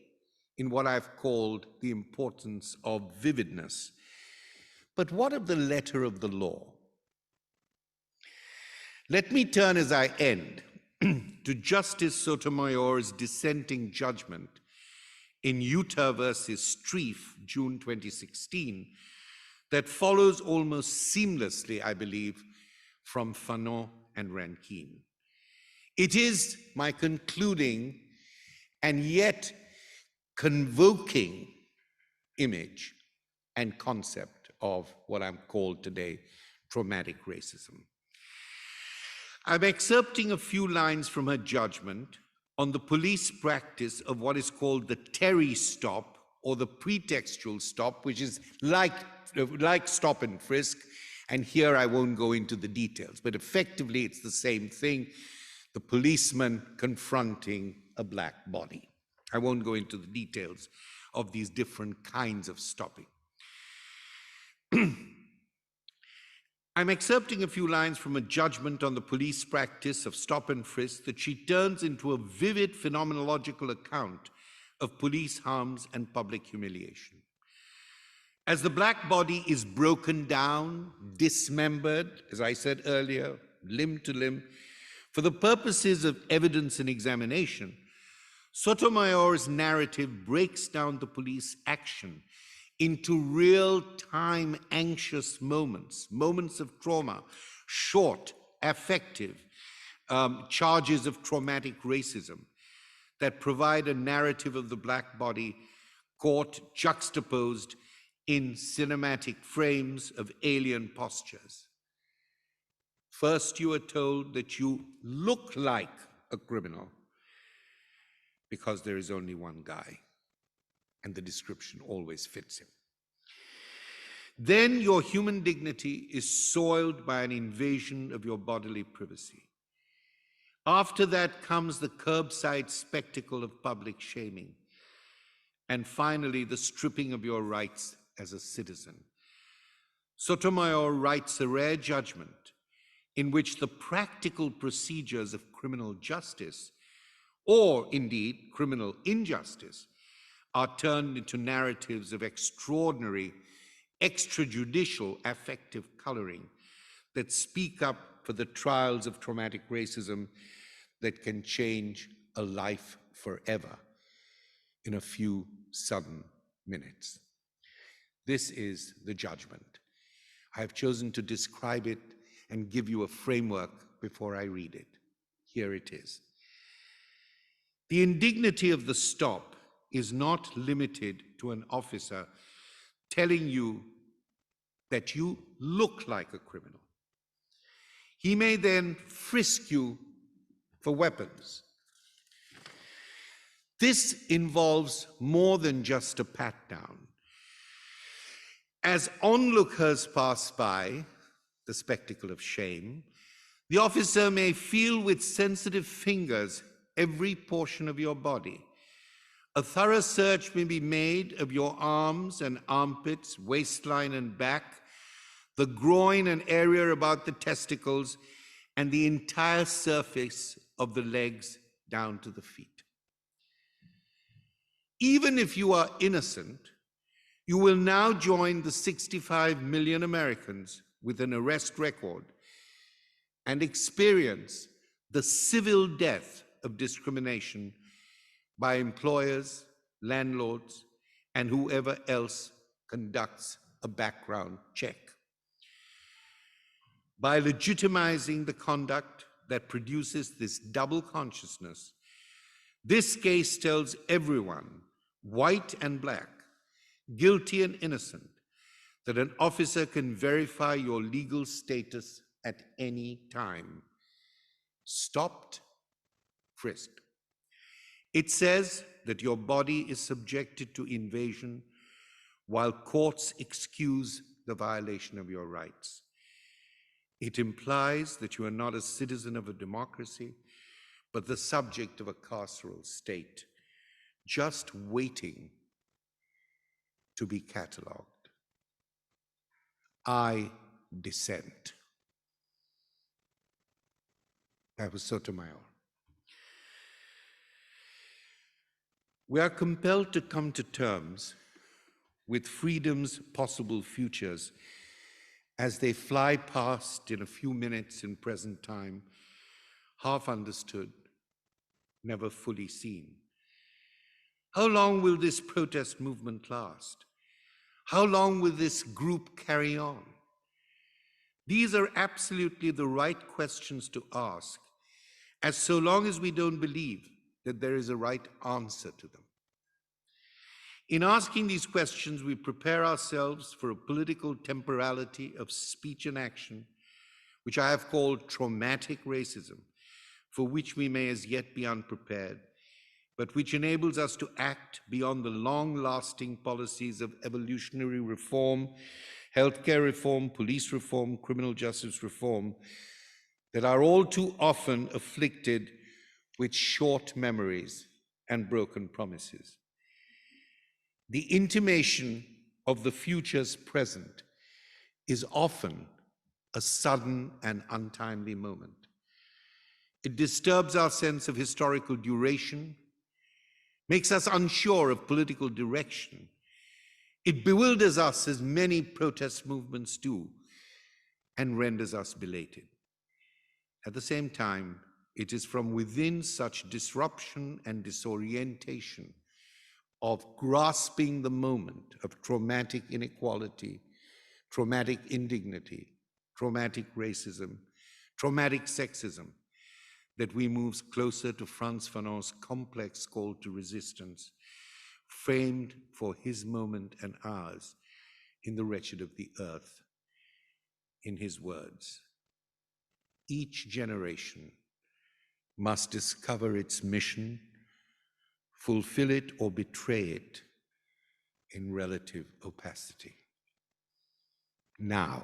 in what I've called the importance of vividness. But what of the letter of the law? Let me turn as I end to Justice Sotomayor's dissenting judgment in Utah versus Strieff, June 2016, that follows almost seamlessly, I believe, from Fanon and Rankine. It is my concluding and yet convoking image and concept of what I'm called today traumatic racism. I'm excerpting a few lines from her judgment on the police practice of what is called the Terry stop, or the pretextual stop, which is like stop and frisk. And here I won't go into the details, but effectively it's the same thing, the policeman confronting a black body. I won't go into the details of these different kinds of stopping. I'm excerpting a few lines from a judgment on the police practice of stop and frisk that she turns into a vivid phenomenological account of police harms and public humiliation. As the black body is broken down, dismembered, as I said earlier, limb to limb, for the purposes of evidence and examination, Sotomayor's narrative breaks down the police action into real-time anxious moments, moments of trauma, short, affective charges of traumatic racism that provide a narrative of the black body caught juxtaposed in cinematic frames of alien postures. First, you are told that you look like a criminal because there is only one guy, and the description always fits him. Then your human dignity is soiled by an invasion of your bodily privacy. After that comes the curbside spectacle of public shaming. And finally, the stripping of your rights as a citizen. Sotomayor writes a rare judgment in which the practical procedures of criminal justice, or indeed criminal injustice, are turned into narratives of extraordinary, extrajudicial affective coloring that speak up for the trials of traumatic racism that can change a life forever in a few sudden minutes. This is the judgment. I have chosen to describe it and give you a framework before I read it. Here it is. The indignity of the stop is not limited to an officer telling you that you look like a criminal. He may then frisk you for weapons. This involves more than just a pat-down. As onlookers pass by, the spectacle of shame, the officer may feel with sensitive fingers every portion of your body. A thorough search may be made of your arms and armpits, waistline and back, the groin and area about the testicles, and the entire surface of the legs down to the feet. Even if you are innocent, you will now join the 65 million Americans with an arrest record and experience the civil death of discrimination by employers, landlords, and whoever else conducts a background check. By legitimizing the conduct that produces this double consciousness, this case tells everyone, white and black, guilty and innocent, that an officer can verify your legal status at any time. Stopped, frisked. It says that your body is subjected to invasion while courts excuse the violation of your rights. It implies that you are not a citizen of a democracy, but the subject of a carceral state, just waiting to be catalogued. I dissent. That was Sotomayor. We are compelled to come to terms with freedom's possible futures as they fly past in a few minutes in present time, half understood, never fully seen. How long will this protest movement last? How long will this group carry on? These are absolutely the right questions to ask, as so long as we don't believe that there is a right answer to them. In asking these questions, we prepare ourselves for a political temporality of speech and action, which I have called traumatic racism, for which we may as yet be unprepared, but which enables us to act beyond the long-lasting policies of evolutionary reform, healthcare reform, police reform, criminal justice reform, that are all too often afflicted with short memories and broken promises. The intimation of the future's present is often a sudden and untimely moment. It disturbs our sense of historical duration, makes us unsure of political direction. It bewilders us as many protest movements do, and renders us belated. At the same time, it is from within such disruption and disorientation of grasping the moment of traumatic inequality, traumatic indignity, traumatic racism, traumatic sexism, that we move closer to Frantz Fanon's complex call to resistance, framed for his moment and ours in The Wretched of the Earth. In his words, each generation must discover its mission, fulfill it or betray it in relative opacity. Now,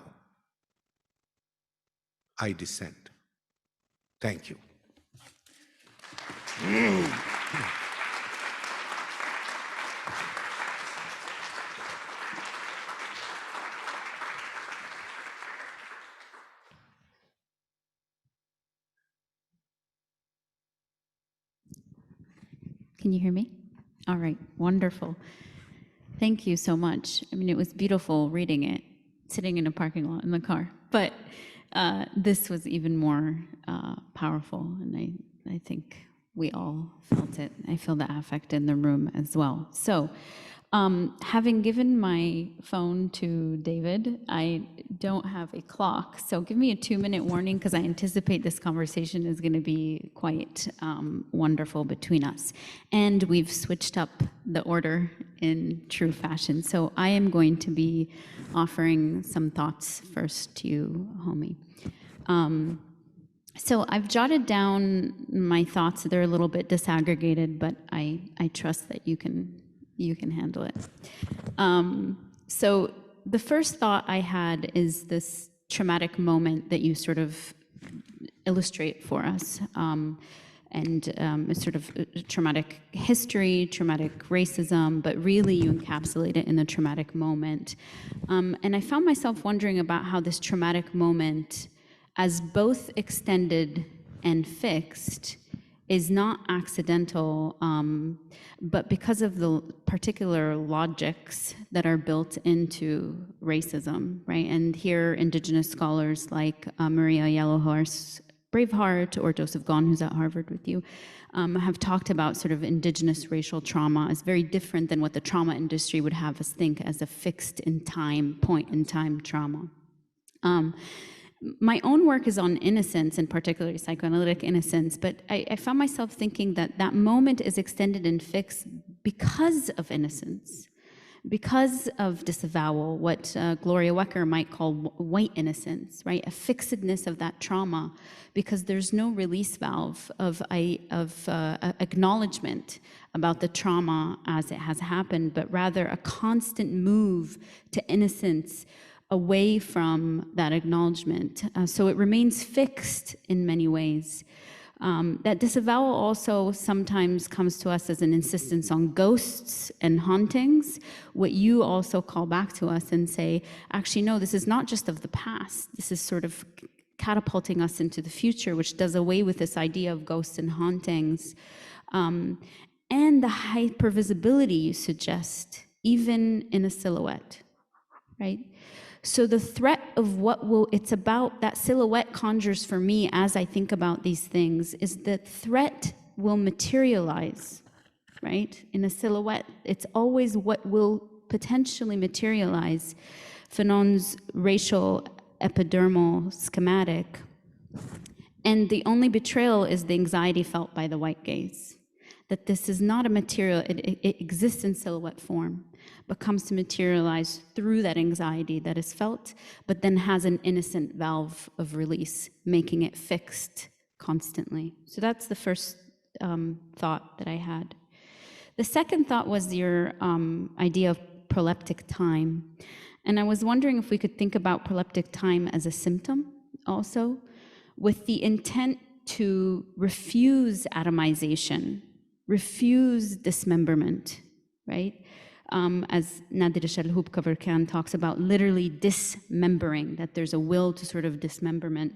I dissent. Thank you. Can you hear me? All right, wonderful. Thank you so much. I mean, it was beautiful reading it, sitting in a parking lot in the car, but this was even more powerful, and I think we all felt it. I feel the affect in the room as well. So, having given my phone to David, I don't have a clock, so give me a 2-minute warning because I anticipate this conversation is going to be quite wonderful between us. And we've switched up the order in true fashion. So I am going to be offering some thoughts first to you, Homi. So I've jotted down my thoughts. They're a little bit disaggregated, but I trust that you can handle it. So the first thought I had is this traumatic moment that you sort of illustrate for us, and it's sort of a traumatic history, traumatic racism, but really you encapsulate it in the traumatic moment. And I found myself wondering about how this traumatic moment, as both extended and fixed, is not accidental, but because of the particular logics that are built into racism, right? And here, indigenous scholars like Maria Yellowhorse Braveheart or Joseph Gahn, who's at Harvard with you, have talked about sort of indigenous racial trauma as very different than what the trauma industry would have us think as a fixed in time, point in time trauma. My own work is on innocence, and particularly psychoanalytic innocence, but I found myself thinking that that moment is extended and fixed because of innocence, because of disavowal, what Gloria Wecker might call white innocence, right? A fixedness of that trauma, because there's no release valve of acknowledgement about the trauma as it has happened, but rather a constant move to innocence away from that acknowledgement. So it remains fixed in many ways. That disavowal also sometimes comes to us as an insistence on ghosts and hauntings, what you also call back to us and say, actually, no, this is not just of the past. This is sort of catapulting us into the future, which does away with this idea of ghosts and hauntings. And the hypervisibility you suggest, even in a silhouette, right? So the threat of what it's about, that silhouette conjures for me as I think about these things, is that threat will materialize, right? In a silhouette, it's always what will potentially materialize. Fanon's racial epidermal schematic. And the only betrayal is the anxiety felt by the white gaze, that this is not a material, it exists in silhouette form. but comes to materialize through that anxiety that is felt, but then has an innocent valve of release, making it fixed constantly. So that's the first thought that I had. The second thought was your idea of proleptic time. And I was wondering if we could think about proleptic time as a symptom also, with the intent to refuse atomization, refuse dismemberment, right? As Nadir Shalhoub Kavarkan talks about, literally dismembering, that there's a will to sort of dismemberment,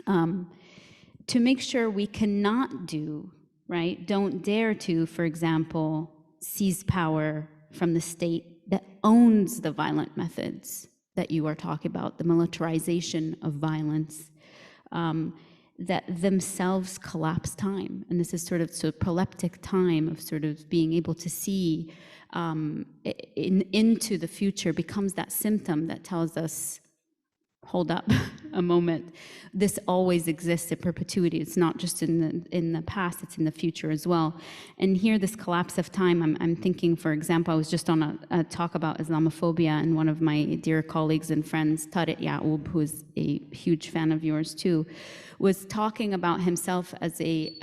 to make sure we cannot do, right? Don't dare to, for example, seize power from the state that owns the violent methods that you are talking about, the militarization of violence, that themselves collapse time. And this is sort of proleptic time of sort of being able to see into the future becomes that symptom that tells us, hold up a moment, this always exists in perpetuity. It's not just in the past, it's in the future as well. And here, this collapse of time, I'm thinking, for example, I was just on a talk about Islamophobia, and one of my dear colleagues and friends, Tariq Yaoub, who is a huge fan of yours too, was talking about himself as a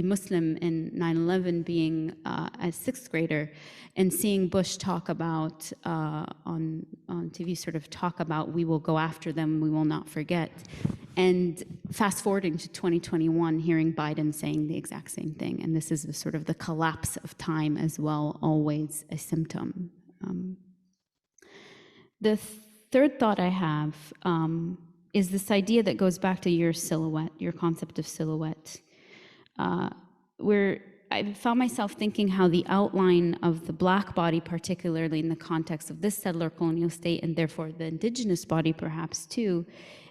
Muslim in 9/11, being a sixth grader, and seeing Bush talk about, on TV, sort of talk about, we will go after them, we will not forget. And fast forwarding to 2021, hearing Biden saying the exact same thing. And this is the sort of the collapse of time as well, always a symptom. The third thought I have is this idea that goes back to your silhouette, your concept of silhouette, where I found myself thinking how the outline of the Black body, particularly in the context of this settler colonial state, and therefore the indigenous body perhaps too,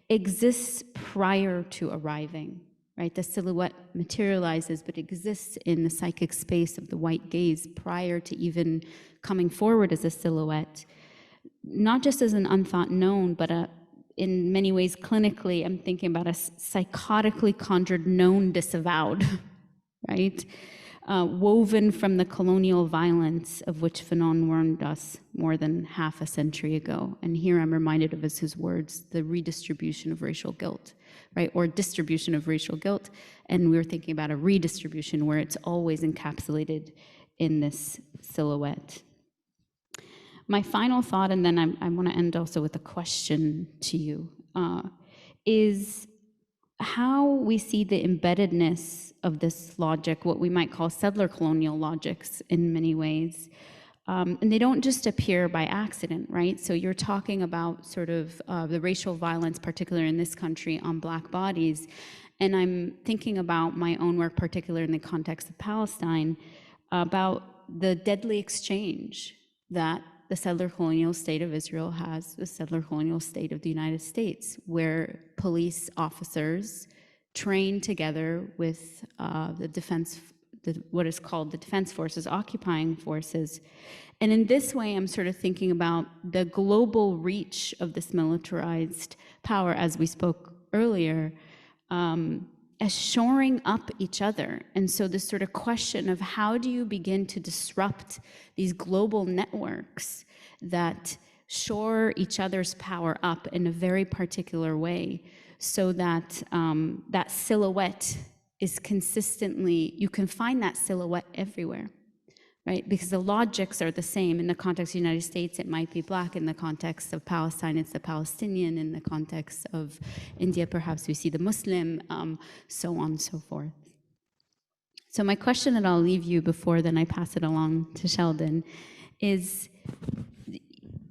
exists prior to arriving, right? The silhouette materializes, but exists in the psychic space of the white gaze prior to even coming forward as a silhouette, not just as an unthought known, but in many ways clinically, I'm thinking about a psychotically conjured known disavowed, right? Woven from the colonial violence of which Fanon warned us more than half a century ago. And here I'm reminded of his words, the redistribution of racial guilt, right? Or distribution of racial guilt. And we were thinking about a redistribution where it's always encapsulated in this silhouette. My final thought, and then I want to end also with a question to you, is how we see the embeddedness of this logic, what we might call settler colonial logics in many ways. And they don't just appear by accident, right? So you're talking about sort of the racial violence, particularly in this country, on Black bodies. And I'm thinking about my own work, particularly in the context of Palestine, about the deadly exchange that the settler colonial state of Israel has, the settler colonial state of the United States, where police officers train together with what is called the defense forces, occupying forces. And in this way, I'm sort of thinking about the global reach of this militarized power, as we spoke earlier, as shoring up each other. And so this sort of question of how do you begin to disrupt these global networks that shore each other's power up in a very particular way, so that that silhouette is consistently, you can find that silhouette everywhere, right? Because the logics are the same. In the context of the United States, it might be Black. In the context of Palestine, it's the Palestinian. In the context of India, perhaps we see the Muslim, so on and so forth. So my question that I'll leave you before then I pass it along to Sheldon is,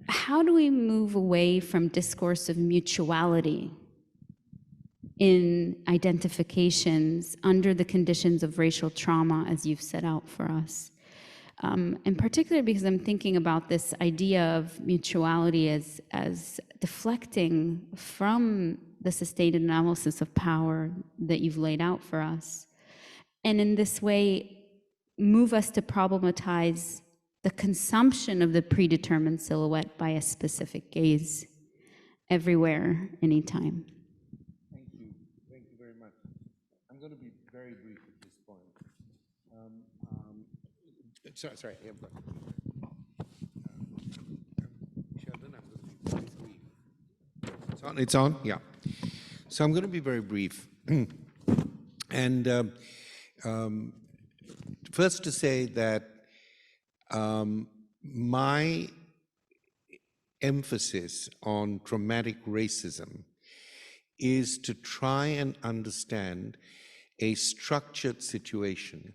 how do we move away from discourse of mutuality in identifications under the conditions of racial trauma as you've set out for us? And particularly because I'm thinking about this idea of mutuality as deflecting from the sustained analysis of power that you've laid out for us. And in this way, move us to problematize the consumption of the predetermined silhouette by a specific gaze everywhere, anytime. Thank you. Thank you very much. I'm going to be very brief at this point. Sorry. It's on? Yeah. So I'm going to be very brief. And first to say that my emphasis on traumatic racism is to try and understand a structured situation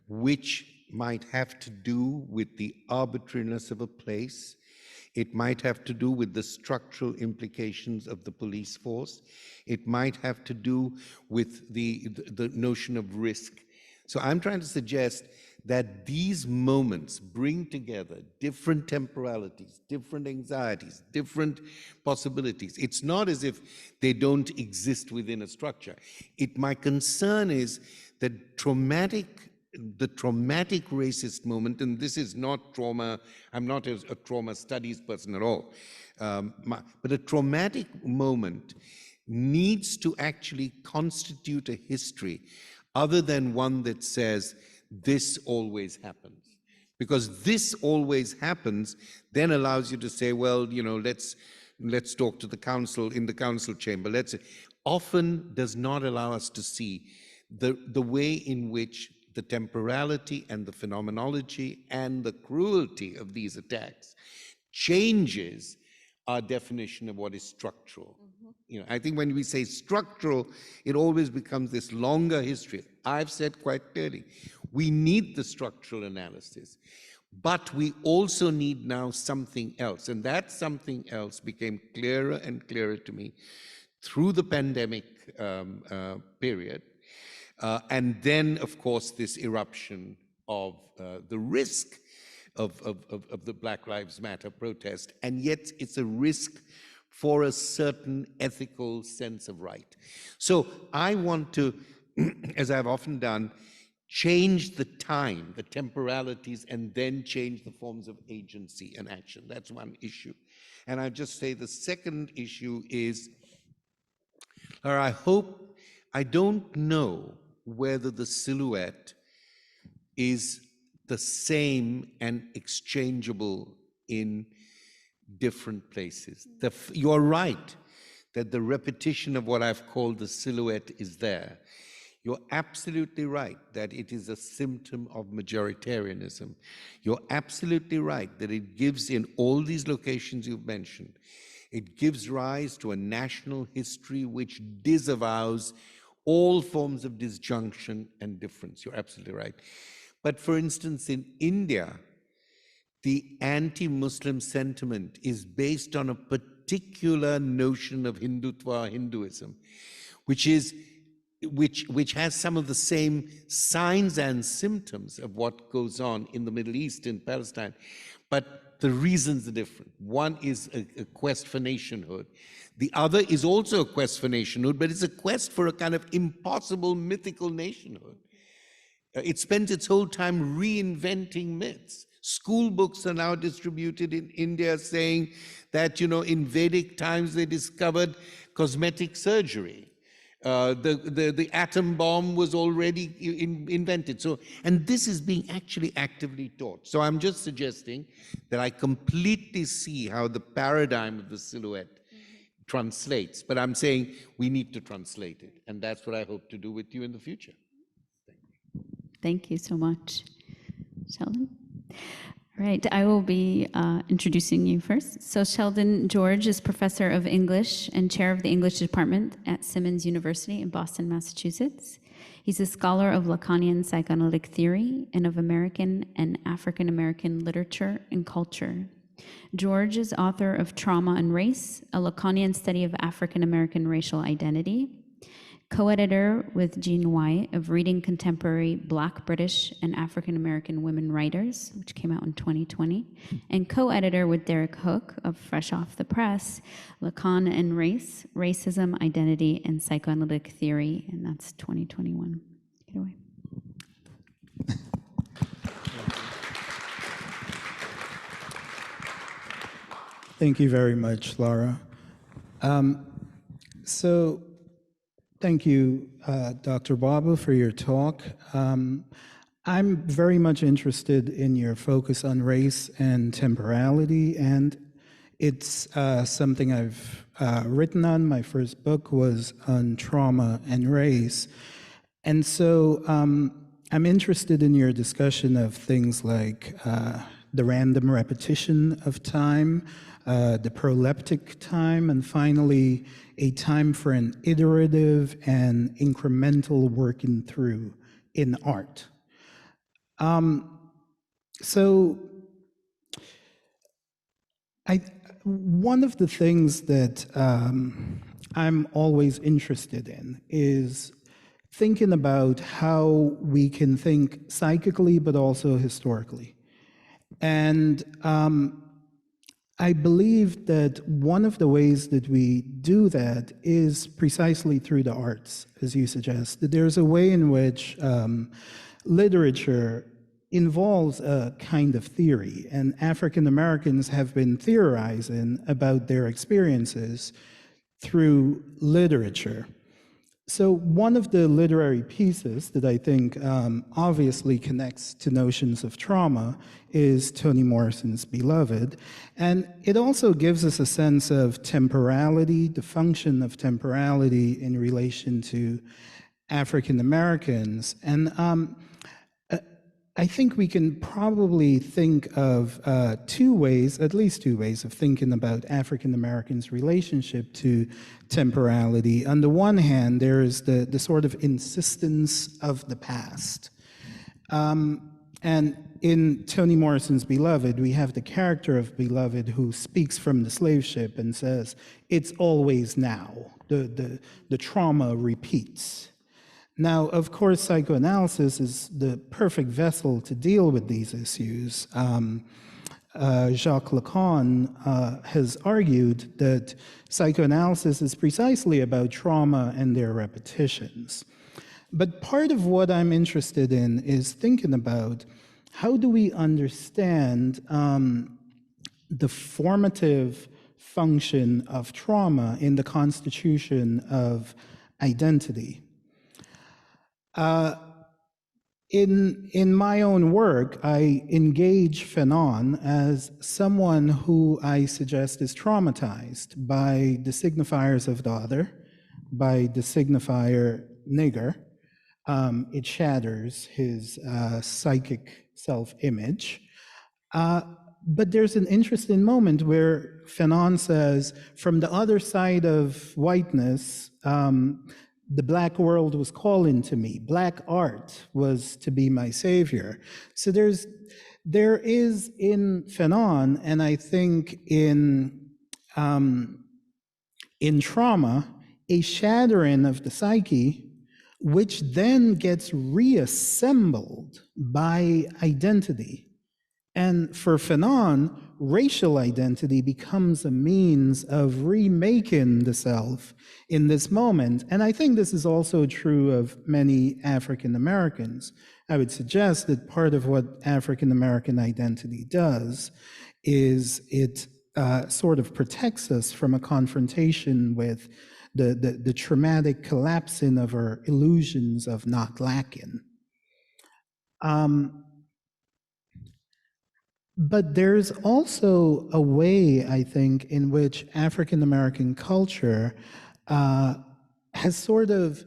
which might have to do with the arbitrariness of a place. It might have to do with the structural implications of the police force. It might have to do with the notion of risk. So I'm trying to suggest that these moments bring together different temporalities, different anxieties, different possibilities. It's not as if they don't exist within a structure. My concern is that the traumatic racist moment, and this is not trauma, I'm not a trauma studies person at all, but a traumatic moment needs to actually constitute a history other than one that says, this always happens. Because this always happens then allows you to say, well, you know, let's talk to the council in the council chamber. Often does not allow us to see the way in which the temporality and the phenomenology and the cruelty of these attacks changes our definition of what is structural. You know, I think when we say structural, it always becomes this longer history. I've said quite clearly, we need the structural analysis, but we also need now something else. And that something else became clearer and clearer to me through the pandemic period. And then, of course, this eruption of the risk of the Black Lives Matter protest, and yet it's a risk for a certain ethical sense of right. So I want to, as I've often done, change the time, the temporalities, and then change the forms of agency and action. That's one issue. And I just say the second issue is, or I don't know whether the silhouette is the same and exchangeable in different places. You're right that the repetition of what I've called the silhouette is there. You're absolutely right that it is a symptom of majoritarianism. You're absolutely right that it gives, in all these locations you've mentioned, it gives rise to a national history which disavows all forms of disjunction and difference. You're absolutely right. But for instance, in India, the anti-Muslim sentiment is based on a particular notion of Hindutva, Hinduism, which has some of the same signs and symptoms of what goes on in the Middle East, in Palestine, but the reasons are different. One is a quest for nationhood. The other is also a quest for nationhood, but it's a quest for a kind of impossible mythical nationhood. It spends its whole time reinventing myths. School books are now distributed in India saying that, you know, in Vedic times they discovered cosmetic surgery. The atom bomb was already invented. So, and this is being actually actively taught. So I'm just suggesting that I completely see how the paradigm of the silhouette translates, but I'm saying we need to translate it. And that's what I hope to do with you in the future. Thank you so much. Sheldon? All right, I will be introducing you first. So Sheldon George is professor of English and chair of the English department at Simmons University in Boston, Massachusetts. He's a scholar of Lacanian psychoanalytic theory and of American and African American literature and culture. George is author of Trauma and Race, a Lacanian study of African American racial identity, co-editor with Jean White of Reading Contemporary Black, British, and African American Women Writers, which came out in 2020, and co-editor with Derek Hook of Fresh Off the Press, Lacan and Race, Racism, Identity, and Psychoanalytic Theory, and that's 2021. Take it away. Thank you very much, Laura. Thank you, Dr. Bhabha, for your talk. I'm very much interested in your focus on race and temporality, and It's something I've written on. My first book was on trauma and race. And so I'm interested in your discussion of things like the random repetition of time, the proleptic time, and finally, a time for an iterative and incremental working through in art. So one of the things that I'm always interested in is thinking about how we can think psychically, but also historically. And I believe that one of the ways that we do that is precisely through the arts, as you suggest. That there's a way in which literature involves a kind of theory, and African Americans have been theorizing about their experiences through literature. So one of the literary pieces that I think obviously connects to notions of trauma is Toni Morrison's Beloved. And it also gives us a sense of temporality, the function of temporality in relation to African Americans. And I think we can probably think of two ways, at least two ways, of thinking about African Americans' relationship to temporality. On the one hand, there is the sort of insistence of the past. And in Toni Morrison's Beloved, we have the character of Beloved who speaks from the slave ship and says, "It's always now." The trauma repeats. Now, of course, psychoanalysis is the perfect vessel to deal with these issues. Jacques Lacan has argued that psychoanalysis is precisely about trauma and their repetitions. But part of what I'm interested in is thinking about how do we understand the formative function of trauma in the constitution of identity. In my own work, I engage Fanon as someone who I suggest is traumatized by the signifiers of the other, by the signifier nigger. It shatters his psychic self-image. But there's an interesting moment where Fanon says, from the other side of whiteness, the Black world was calling to me. Black art was to be my savior. So there is in Fanon, and I think in trauma, a shattering of the psyche, which then gets reassembled by identity. And for Fanon, racial identity becomes a means of remaking the self in this moment. And I think this is also true of many African Americans. I would suggest that part of what African American identity does is it sort of protects us from a confrontation with the traumatic collapsing of our illusions of not lacking. But there's also a way, I think, in which African American culture has sort of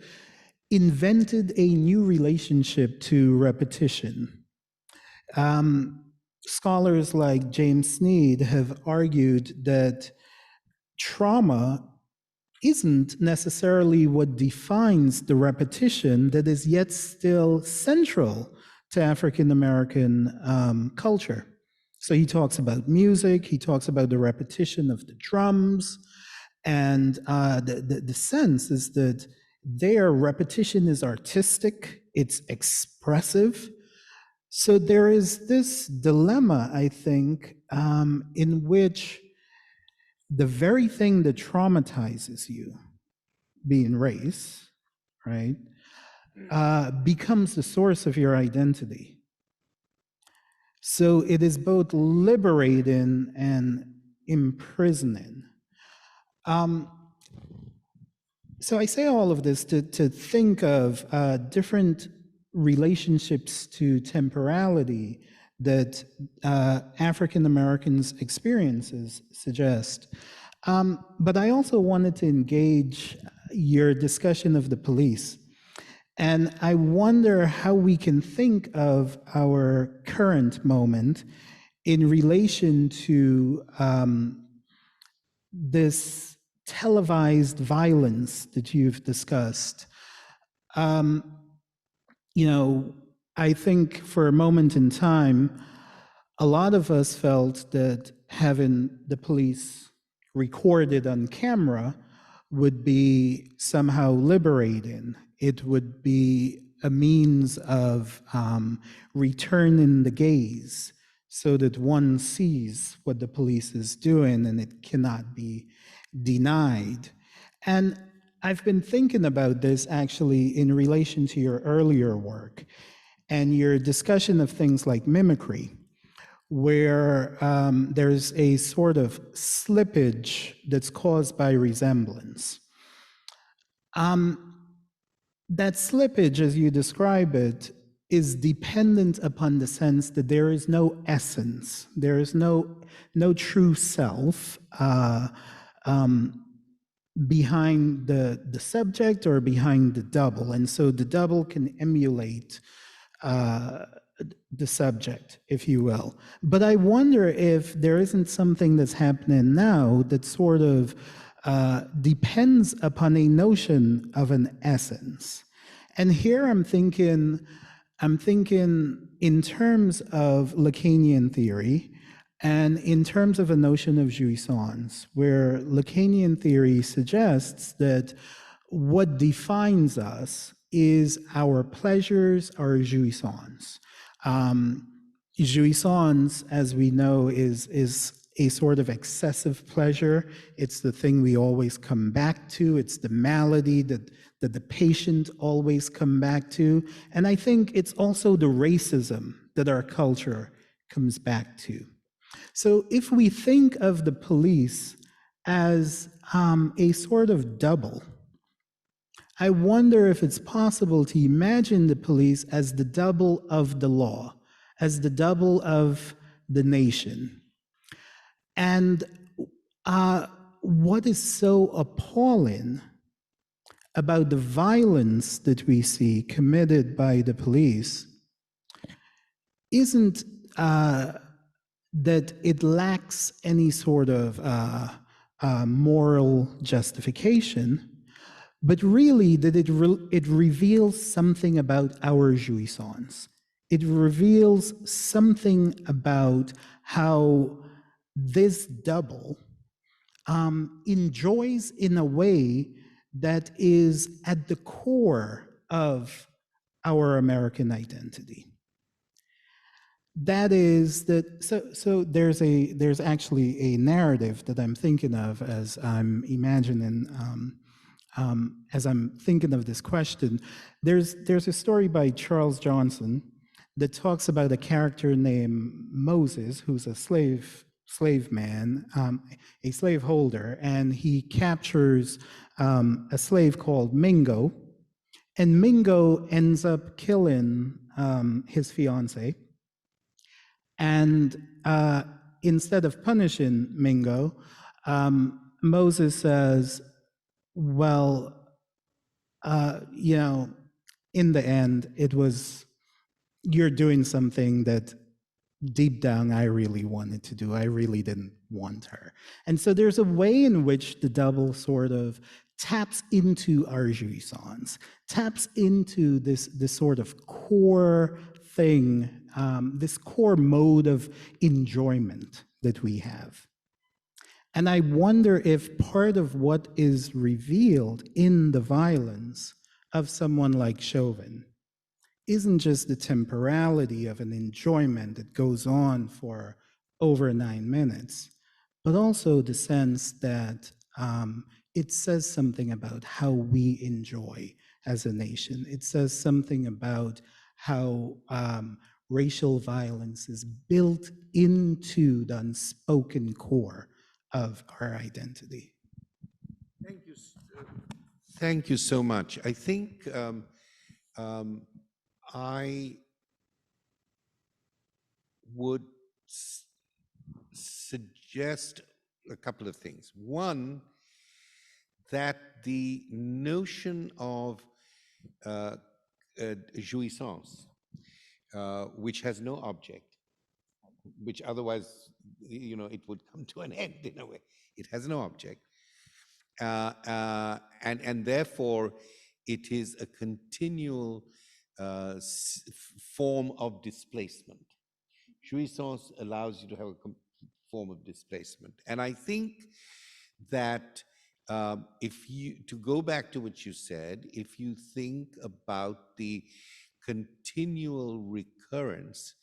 invented a new relationship to repetition. Scholars like James Sneed have argued that trauma isn't necessarily what defines the repetition that is yet still central to African American culture. So he talks about music, he talks about the repetition of the drums, and the sense is that their repetition is artistic, it's expressive. So there is this dilemma, I think, in which the very thing that traumatizes you, being race, right, becomes the source of your identity. So it is both liberating and imprisoning. So I say all of this to think of different relationships to temporality that African Americans' experiences suggest. But I also wanted to engage your discussion of the police. And I wonder how we can think of our current moment in relation to this televised violence that you've discussed. You know, I think for a moment in time, a lot of us felt that having the police recorded on camera would be somehow liberating. It would be a means of returning the gaze so that one sees what the police is doing and it cannot be denied. And I've been thinking about this actually in relation to your earlier work and your discussion of things like mimicry, where there's a sort of slippage that's caused by resemblance. That slippage, as you describe it, is dependent upon the sense that there is no essence, there is no true self behind the subject or behind the double. And so the double can emulate the subject, if you will. But I wonder if there isn't something that's happening now that sort of depends upon a notion of an essence. And here I'm thinking in terms of Lacanian theory and in terms of a notion of jouissance, where Lacanian theory suggests that what defines us is our pleasures, our jouissance. Jouissance, as we know, is a sort of excessive pleasure. It's the thing we always come back to. It's the malady that the patient always come back to. And I think it's also the racism that our culture comes back to. So if we think of the police as a sort of double, I wonder if it's possible to imagine the police as the double of the law, as the double of the nation. And what is so appalling about the violence that we see committed by the police isn't that it lacks any sort of moral justification, but really that it reveals something about our jouissance. It reveals something about how this double enjoys in a way that is at the core of our American identity. That is that. So there's actually a narrative that I'm thinking of as I'm imagining. As I'm thinking of this question, there's a story by Charles Johnson that talks about a character named Moses, who's a slave man, a slaveholder, and he captures a slave called Mingo, and Mingo ends up killing his fiancée. And instead of punishing Mingo, Moses says, well, you know, in the end, you're doing something that deep down I really wanted to do. I really didn't want her. And so there's a way in which the double sort of taps into our jouissance, taps into this sort of core thing, this core mode of enjoyment that we have. And I wonder if part of what is revealed in the violence of someone like Chauvin isn't just the temporality of an enjoyment that goes on for over 9 minutes, but also the sense that it says something about how we enjoy as a nation. It says something about how racial violence is built into the unspoken core of our identity. Thank you so much. I think would suggest a couple of things. One, that the notion of jouissance, which has no object, which otherwise, it would come to an end in a way. It has no object. And therefore, it is a continual form of displacement. Jouissance allows you to have a form of displacement. And I think that to go back to what you said, if you think about the continual recurrence,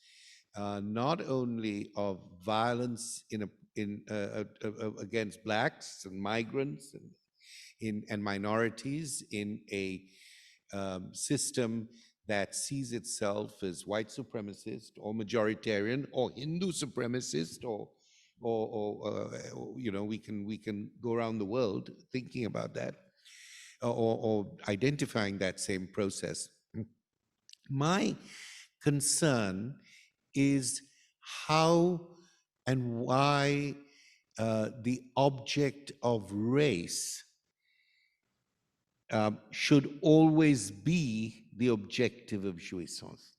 not only of violence against blacks and migrants and minorities in a system that sees itself as white supremacist or majoritarian or Hindu supremacist or we can go around the world thinking about that or identifying that same process. My concern is how and why the object of race should always be the objective of jouissance.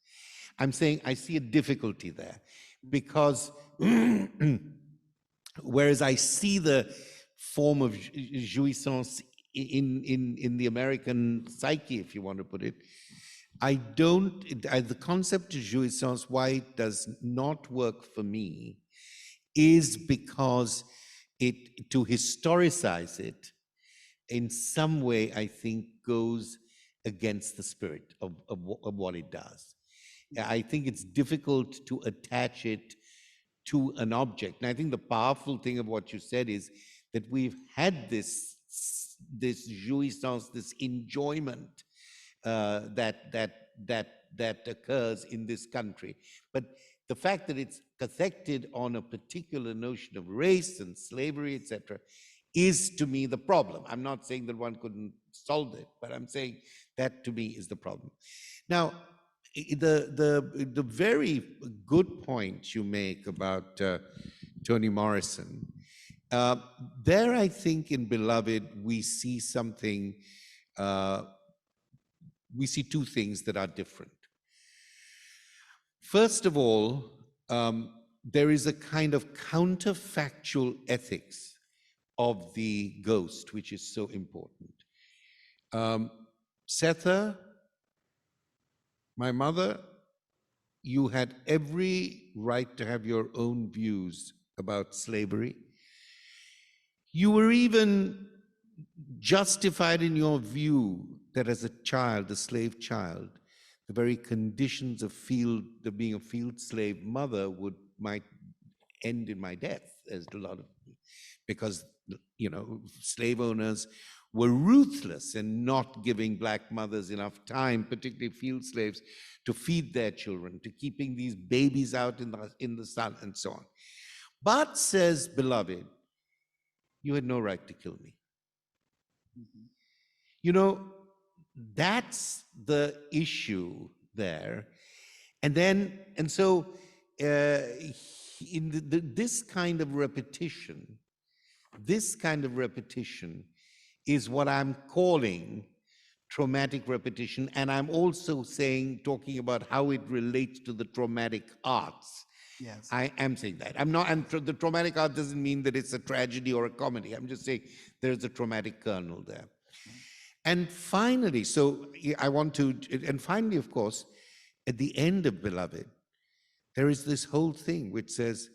I'm saying I see a difficulty there because whereas I see the form of jouissance in the American psyche, if you want to put it, the concept of jouissance, why it does not work for me is because to historicize it in some way, I think, goes against the spirit of what it does. I think it's difficult to attach it to an object. And I think the powerful thing of what you said is that we've had this jouissance, this enjoyment that occurs in this country. But the fact that it's cathected on a particular notion of race and slavery, etc., is to me the problem. I'm not saying that one couldn't solve it, but I'm saying that to me is the problem. Now, the very good point you make about Toni Morrison, there I think in Beloved we see something, we see two things that are different. First of all, there is a kind of counterfactual ethics of the ghost, which is so important. Setha, my mother, you had every right to have your own views about slavery. You were even justified in your view that as a child, a slave child, the very conditions of being a field slave mother might end in my death, as a lot of, because slave owners were ruthless in not giving black mothers enough time, particularly field slaves, to feed their children, to keeping these babies out in the sun and so on. But, says Beloved, you had no right to kill me. Mm-hmm. That's the issue there. And so in this kind of repetition is what I'm calling traumatic repetition. And I'm also talking about how it relates to the traumatic arts. Yes. I am saying that. And the traumatic art doesn't mean that it's a tragedy or a comedy. I'm just saying there's a traumatic kernel there. And finally, of course, at the end of Beloved, there is this whole thing which says,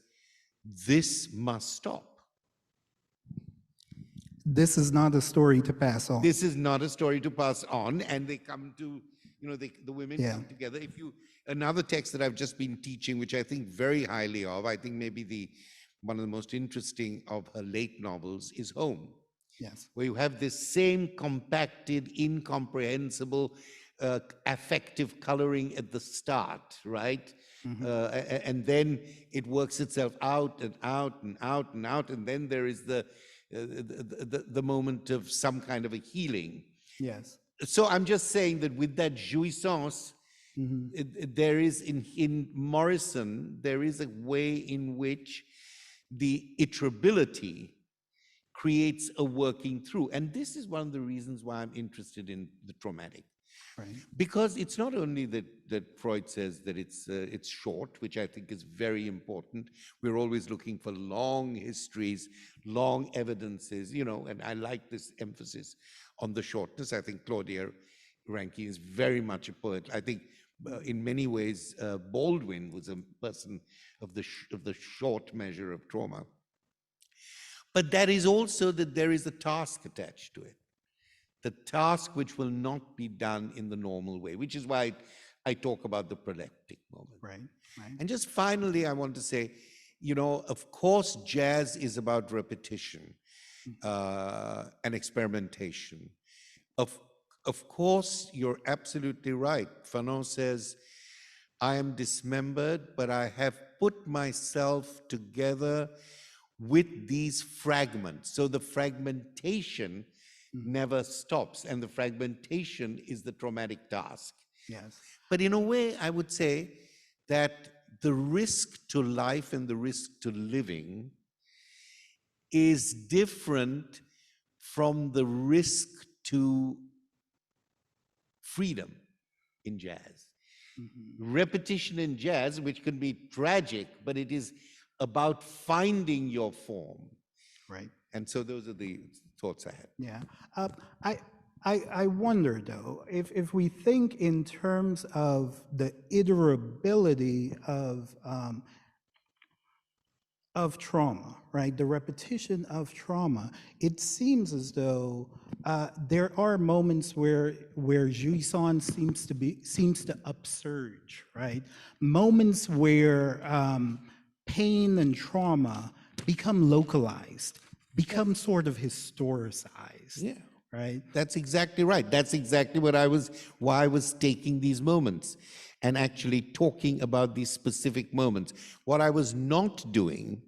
this must stop. This is not a story to pass on. This is not a story to pass on. And they come to, the women come together. Another text that I've just been teaching, which I think very highly of, I think maybe one of the most interesting of her late novels is Home. Yes. Where you have this same compacted, incomprehensible, affective coloring at the start, right? Mm-hmm. And then it works itself out and out and out and out, and then there is the moment of some kind of a healing. Yes. So I'm just saying that with that jouissance, There is, in Morrison, there is a way in which the iterability creates a working through. And this is one of the reasons why I'm interested in the traumatic. Right. Because it's not only that Freud says that it's short, which I think is very important. We're always looking for long histories, long evidences, you know, and I like this emphasis on the shortness. I think Claudia Rankine is very much a poet. I think in many ways, Baldwin was a person of the short measure of trauma. But that is also that there is a task attached to it. The task which will not be done in the normal way, which is why I talk about the proleptic moment. Right. And just finally, I want to say, you know, of course, jazz is about repetition and experimentation. Of course, you're absolutely right. Fanon says, I am dismembered, but I have put myself together with these fragments. So the fragmentation never stops, and the fragmentation is the traumatic task. Yes. But in a way, I would say that the risk to life and the risk to living is different from the risk to freedom in jazz. Repetition in jazz, which can be tragic, but it is about finding your form. Right. And so those are the thoughts I had. Yeah. I wonder, though, if we think in terms of the iterability of trauma, right? The repetition of trauma, it seems as though there are moments where jouissance seems to upsurge, right? Moments where pain and trauma become localized, become sort of historicized. Yeah. Right. That's exactly right. That's exactly why I was taking these moments and actually talking about these specific moments. What I was not doing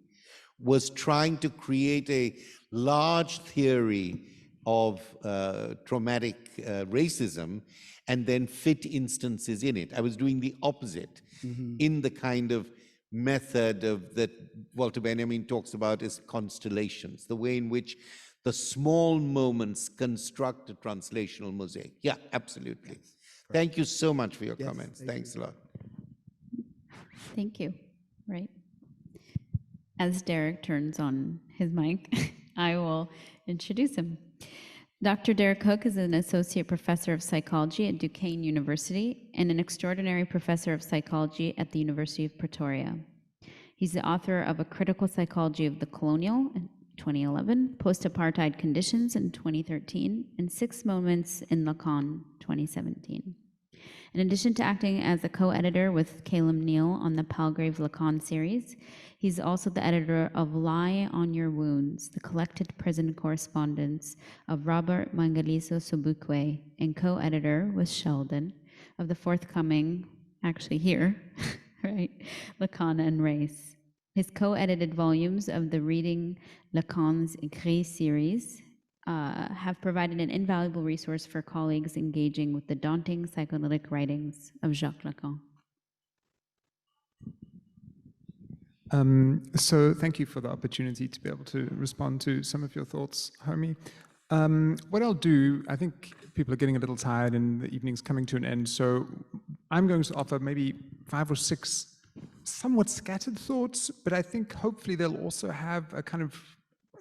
was trying to create a large theory of traumatic racism and then fit instances in it. I was doing the opposite in the kind of method of that Walter Benjamin talks about as constellations, the way in which the small moments construct a translational mosaic. Yeah, absolutely. Yes, thank you so much for your comments. Thanks a lot. Thank you. Right. As Derek turns on his mic, I will introduce him. Dr. Derek Hook is an associate professor of psychology at Duquesne University and an extraordinary professor of psychology at the University of Pretoria. He's the author of A Critical Psychology of the Colonial in 2011, Post-Apartheid Conditions in 2013, and Six Moments in Lacan 2017. In addition to acting as a co-editor with Caleb Neal on the Palgrave Lacan series, he's also the editor of Lie on Your Wounds, the collected prison correspondence of Robert Mangaliso Sobukwe, and co-editor with Sheldon of the forthcoming, actually here, right, Lacan and Race. His co-edited volumes of the Reading Lacan's Écrits series have provided an invaluable resource for colleagues engaging with the daunting psychoanalytic writings of Jacques Lacan. So thank you for the opportunity to be able to respond to some of your thoughts, Homi. What I'll do, I think people are getting a little tired and the evening's coming to an end, so I'm going to offer maybe 5 or 6 somewhat scattered thoughts, but I think hopefully they'll also have a kind of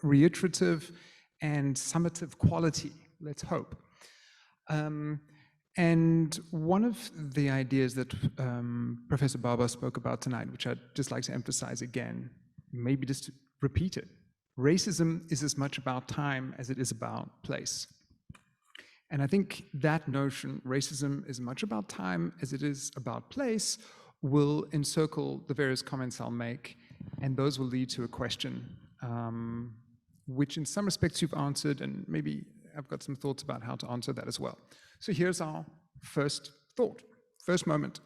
reiterative and summative quality, let's hope. And one of the ideas that Professor Bhabha spoke about tonight, which I'd just like to emphasize again, maybe just to repeat it, racism is as much about time as it is about place. And I think that notion, racism is much about time as it is about place, will encircle the various comments I'll make, and those will lead to a question, which in some respects you've answered, and maybe I've got some thoughts about how to answer that as well. So here's our first thought, first moment.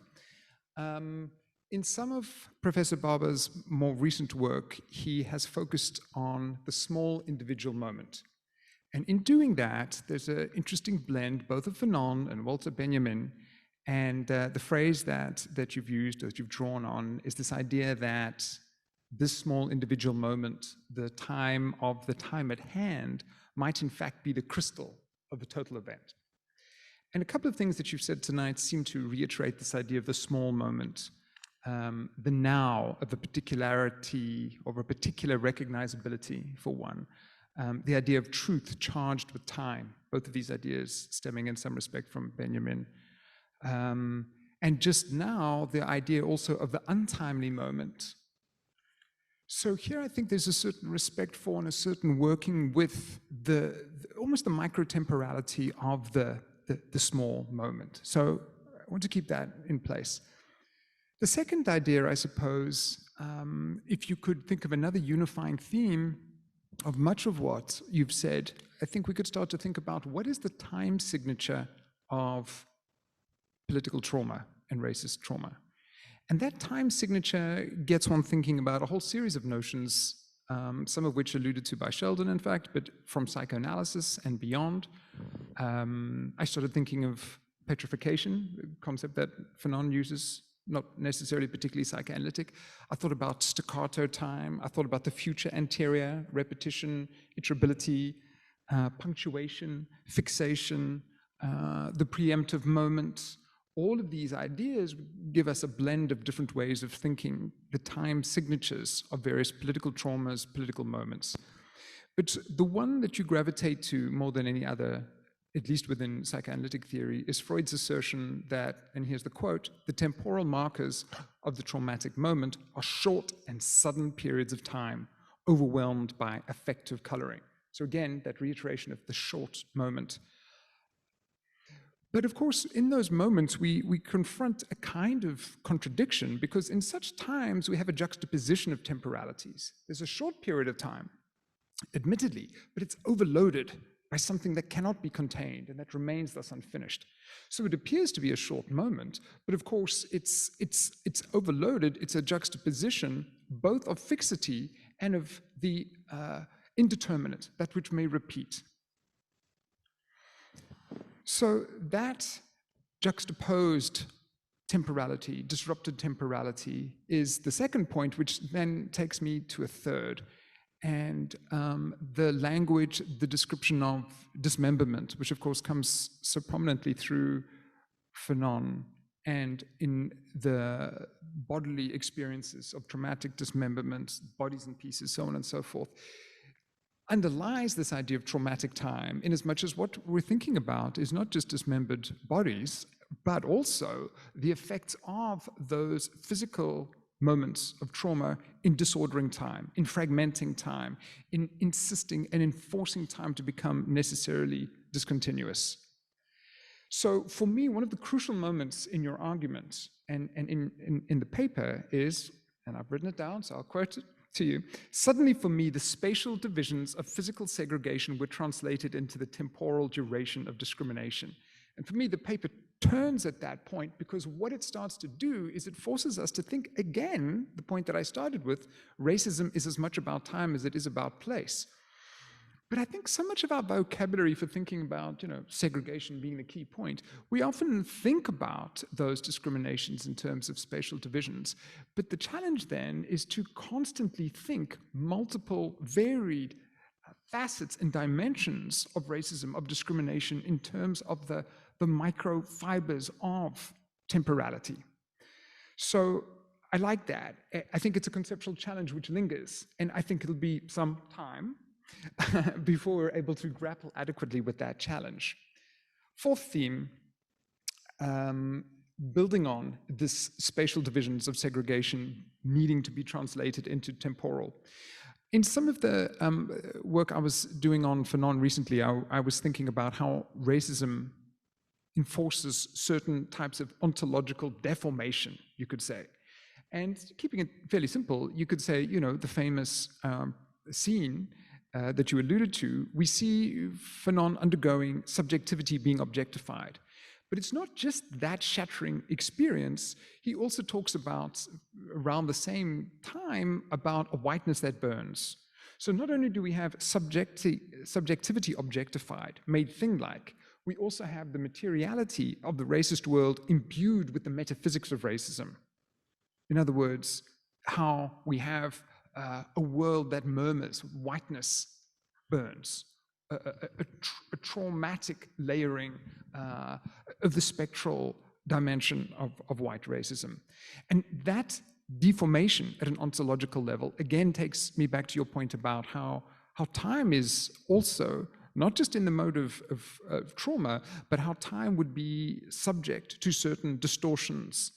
In some of Professor Bhabha's more recent work, he has focused on the small individual moment. And in doing that, there's an interesting blend, both of Fanon and Walter Benjamin, And the phrase that you've used, that you've drawn on, is this idea that this small individual moment, the time at hand, might in fact be the crystal of the total event. And a couple of things that you've said tonight seem to reiterate this idea of the small moment, the now of a particularity or a particular recognizability for one, the idea of truth charged with time, both of these ideas stemming in some respect from Benjamin. And just now, the idea also of the untimely moment. So here I think there's a certain respect for and a certain working with almost the microtemporality of the small moment. So I want to keep that in place. The second idea, I suppose, if you could think of another unifying theme of much of what you've said, I think we could start to think about what is the time signature of political trauma and racist trauma. And that time signature gets one thinking about a whole series of notions, some of which alluded to by Sheldon, in fact, but from psychoanalysis and beyond. I started thinking of petrification, a concept that Fanon uses, not necessarily particularly psychoanalytic. I thought about staccato time. I thought about the future anterior, repetition, iterability, punctuation, fixation, the preemptive moment. All of these ideas give us a blend of different ways of thinking the time signatures of various political traumas, political moments. But the one that you gravitate to more than any other, at least within psychoanalytic theory, is Freud's assertion that, and here's the quote, the temporal markers of the traumatic moment are short and sudden periods of time, overwhelmed by affective coloring. So again, that reiteration of the short moment. But of course, in those moments, we confront a kind of contradiction, because in such times, we have a juxtaposition of temporalities. There's a short period of time, admittedly, but it's overloaded by something that cannot be contained and that remains thus unfinished. So it appears to be a short moment, but of course, it's overloaded. It's a juxtaposition both of fixity and of the indeterminate, that which may repeat. So that juxtaposed temporality, disrupted temporality, is the second point, which then takes me to a third. And the language, the description of dismemberment, which of course comes so prominently through Fanon and in the bodily experiences of traumatic dismemberment, bodies in pieces, so on and so forth, underlies this idea of traumatic time, in as much as what we're thinking about is not just dismembered bodies, but also the effects of those physical moments of trauma in disordering time, in fragmenting time, in insisting and enforcing time to become necessarily discontinuous. So for me, one of the crucial moments in your argument and in the paper is, and I've written it down, so I'll quote it to you, suddenly for me, the spatial divisions of physical segregation were translated into the temporal duration of discrimination. And for me, the paper turns at that point, because what it starts to do is it forces us to think again, the point that I started with, racism is as much about time as it is about place. But I think so much of our vocabulary for thinking about, segregation being the key point, we often think about those discriminations in terms of spatial divisions. But the challenge then is to constantly think multiple, varied facets and dimensions of racism, of discrimination, in terms of the microfibers of temporality. So I like that. I think it's a conceptual challenge which lingers, and I think it'll be some time before we're able to grapple adequately with that challenge. Fourth theme, building on this spatial divisions of segregation needing to be translated into temporal. In some of the work I was doing on Fanon recently, I was thinking about how racism enforces certain types of ontological deformation, you could say. And keeping it fairly simple, you could say, the famous scene that you alluded to, we see Fanon undergoing subjectivity being objectified. But it's not just that shattering experience. He also talks about, around the same time, about a whiteness that burns. So not only do we have subjectivity objectified, made thing-like, we also have the materiality of the racist world imbued with the metaphysics of racism. In other words, how we have a world that murmurs, whiteness burns, a traumatic layering of the spectral dimension of white racism. And that deformation at an ontological level, again, takes me back to your point about how time is also, not just in the mode of trauma, but how time would be subject to certain distortions,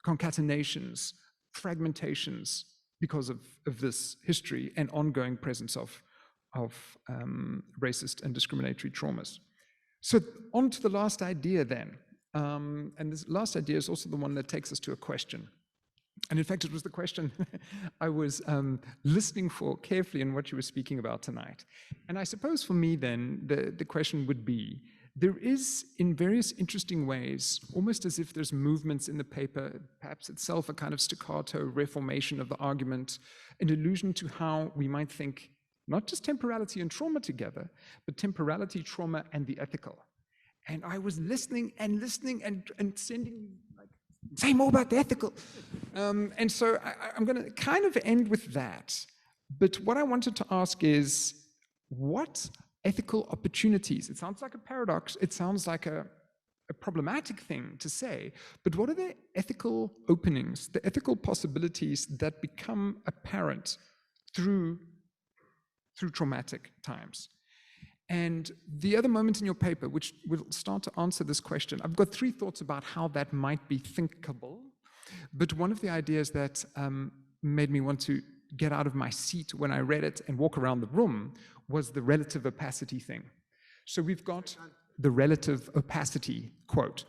concatenations, fragmentations, because of this history and ongoing presence of racist and discriminatory traumas. So on to the last idea then. And this last idea is also the one that takes us to a question. And in fact, it was the question I was listening for carefully in what you were speaking about tonight. And I suppose for me then, the question would be, there is in various interesting ways, almost as if there's movements in the paper, perhaps itself a kind of staccato reformation of the argument, an allusion to how we might think not just temporality and trauma together, but temporality, trauma, and the ethical. And I was listening and sending, like, say more about the ethical. And so I'm going to kind of end with that. But what I wanted to ask is, what ethical opportunities? It sounds like a paradox. It sounds like a problematic thing to say. But what are the ethical openings, the ethical possibilities that become apparent through traumatic times? And the other moment in your paper, which will start to answer this question, I've got 3 thoughts about how that might be thinkable. But one of the ideas that made me want to get out of my seat when I read it and walk around the room was the relative opacity thing. So we've got the relative opacity quote.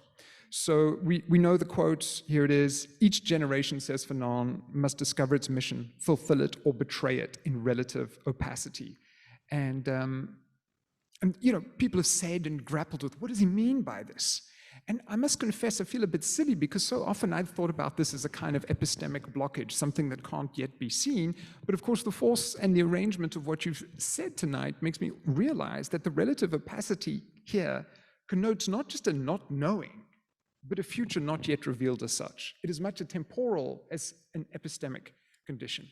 So we know the quote, here it is: each generation, says Fanon, must discover its mission, fulfill it, or betray it in relative opacity. And you know, people have said and grappled with, what does he mean by this? And I must confess, I feel a bit silly, because so often I've thought about this as a kind of epistemic blockage, something that can't yet be seen. But of course, the force and the arrangement of what you've said tonight makes me realize that the relative opacity here connotes not just a not knowing, but a future not yet revealed as such. It is much a temporal as an epistemic condition.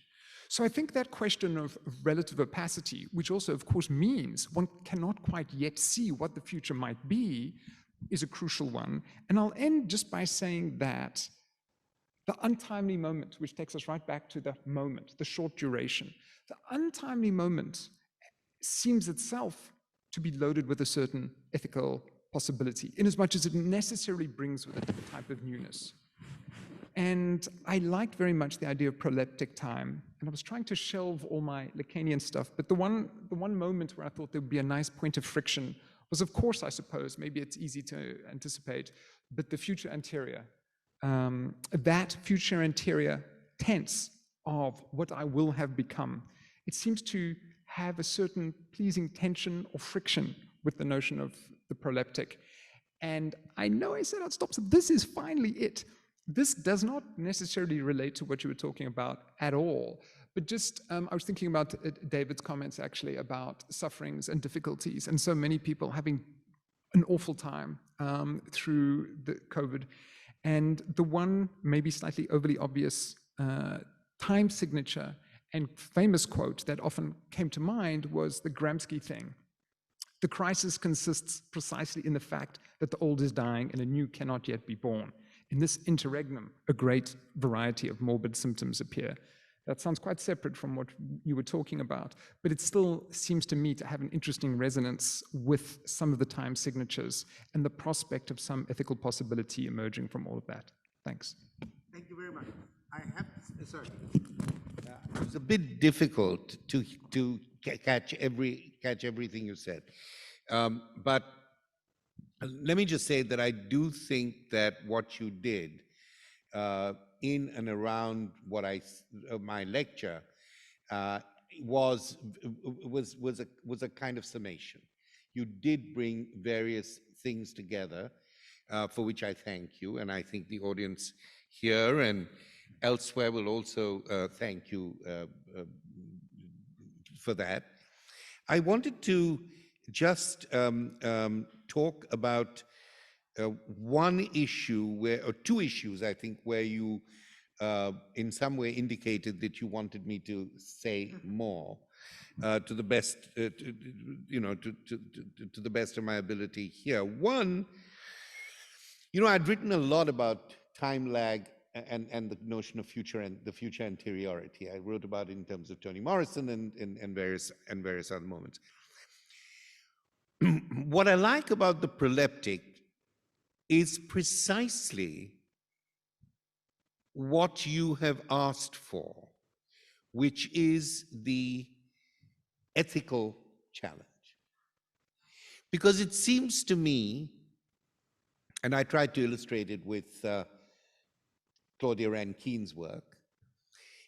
So I think that question of relative opacity, which also, of course, means one cannot quite yet see what the future might be, is a crucial one. And I'll end just by saying that the untimely moment, which takes us right back to the moment, the short duration, the untimely moment seems itself to be loaded with a certain ethical possibility, inasmuch as it necessarily brings with it a type of newness. And I liked very much the idea of proleptic time. And I was trying to shelve all my Lacanian stuff, but the one moment where I thought there would be a nice point of friction was, of course, I suppose, maybe it's easy to anticipate, but the future anterior. That future anterior tense of what I will have become, it seems to have a certain pleasing tension or friction with the notion of the proleptic. And I know I said I'd stop, so this is finally it. This does not necessarily relate to what you were talking about at all, but just, I was thinking about David's comments actually about sufferings and difficulties, and so many people having an awful time through the COVID. And the one maybe slightly overly obvious time signature and famous quote that often came to mind was the Gramsci thing. The crisis consists precisely in the fact that the old is dying and a new cannot yet be born. In this interregnum, a great variety of morbid symptoms appear. That sounds quite separate from what you were talking about, but it still seems to me to have an interesting resonance with some of the time signatures and the prospect of some ethical possibility emerging from all of that. Thanks. Thank you very much. I have, sorry. It was a bit difficult to catch everything you said. But let me just say that I do think that what you did in and around what my lecture was a kind of summation. You did bring various things together, for which I thank you, and I think the audience here and elsewhere will also thank you for that. I wanted to just talk about one issue or two issues, I think, where you in some way indicated that you wanted me to say more to the best, to the best of my ability here. One, I'd written a lot about time lag and the notion of future and the future anteriority. I wrote about it in terms of Toni Morrison and various other moments. What I like about the proleptic is precisely what you have asked for, which is the ethical challenge. Because it seems to me, and I tried to illustrate it with Claudia Rankine's work,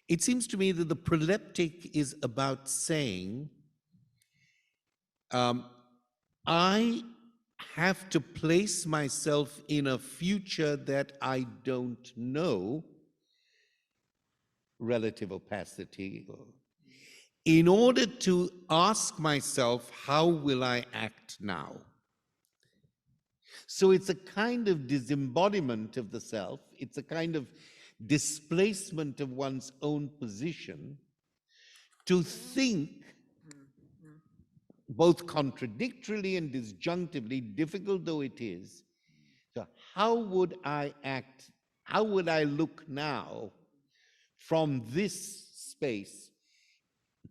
it seems to me that the proleptic is about saying, I have to place myself in a future that I don't know, relative opacity, in order to ask myself, how will I act now? So it's a kind of disembodiment of the self. It's a kind of displacement of one's own position to think, both contradictorily and disjunctively, difficult though it is. So how would I act? How would I look now from this space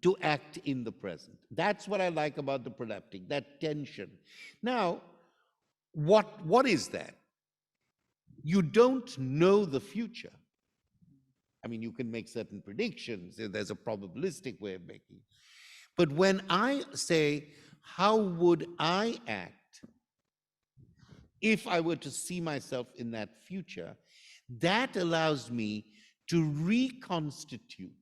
to act in the present? That's what I like about the proleptic, that tension. Now, what is that? You don't know the future. I mean, you can make certain predictions. There's a probabilistic way of making. But when I say, how would I act if I were to see myself in that future, that allows me to reconstitute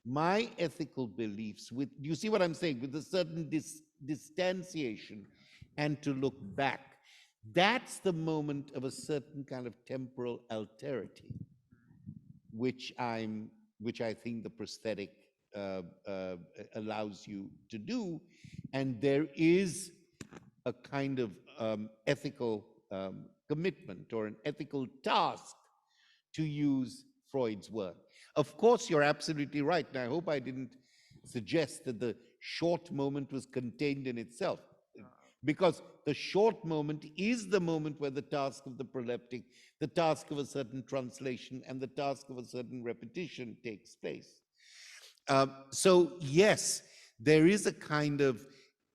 my ethical beliefs with, you see what I'm saying, with a certain distanciation, and to look back. That's the moment of a certain kind of temporal alterity, which I think the prosthetic allows you to do. And there is a kind of ethical commitment or an ethical task to use Freud's work. Of course, you're absolutely right. And I hope I didn't suggest that the short moment was contained in itself, because the short moment is the moment where the task of the proleptic, the task of a certain translation, and the task of a certain repetition takes place. So yes, there is a kind of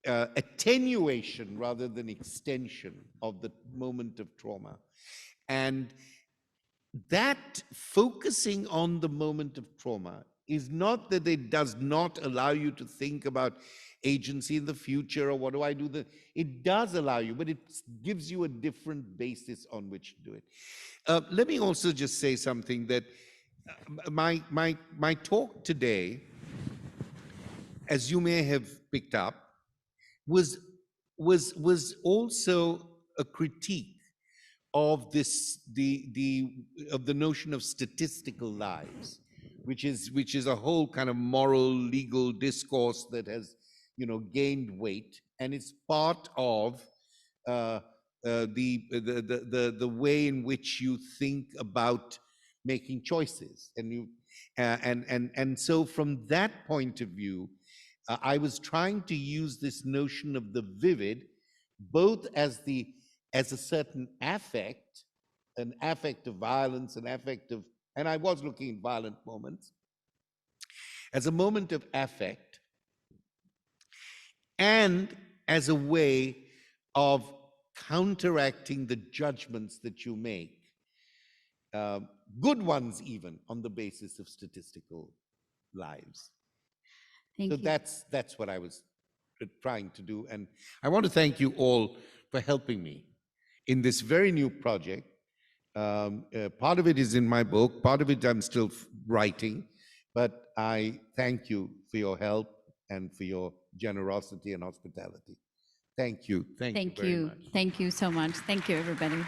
attenuation rather than extension of the moment of trauma. And that focusing on the moment of trauma is not that it does not allow you to think about agency in the future or what do I do. It does allow you, but it gives you a different basis on which to do it. Let me also just say something that my talk today, as you may have picked up, was also a critique of the notion of statistical lives, which is a whole kind of moral legal discourse that has gained weight, and it's part of the way in which you think about making choices, and so from that point of view, I was trying to use this notion of the vivid, both as a certain affect, an affect of violence, an affect of, and I was looking at violent moments, as a moment of affect, and as a way of counteracting the judgments that you make, good ones even, on the basis of statistical lives. Thank So you. that's what I was trying to do. And I want to thank you all for helping me in this very new project. Part of it is in my book, part of it I'm still writing, but I thank you for your help and for your generosity and hospitality. Thank you. Thank you very much. Thank you so much. Thank you, everybody.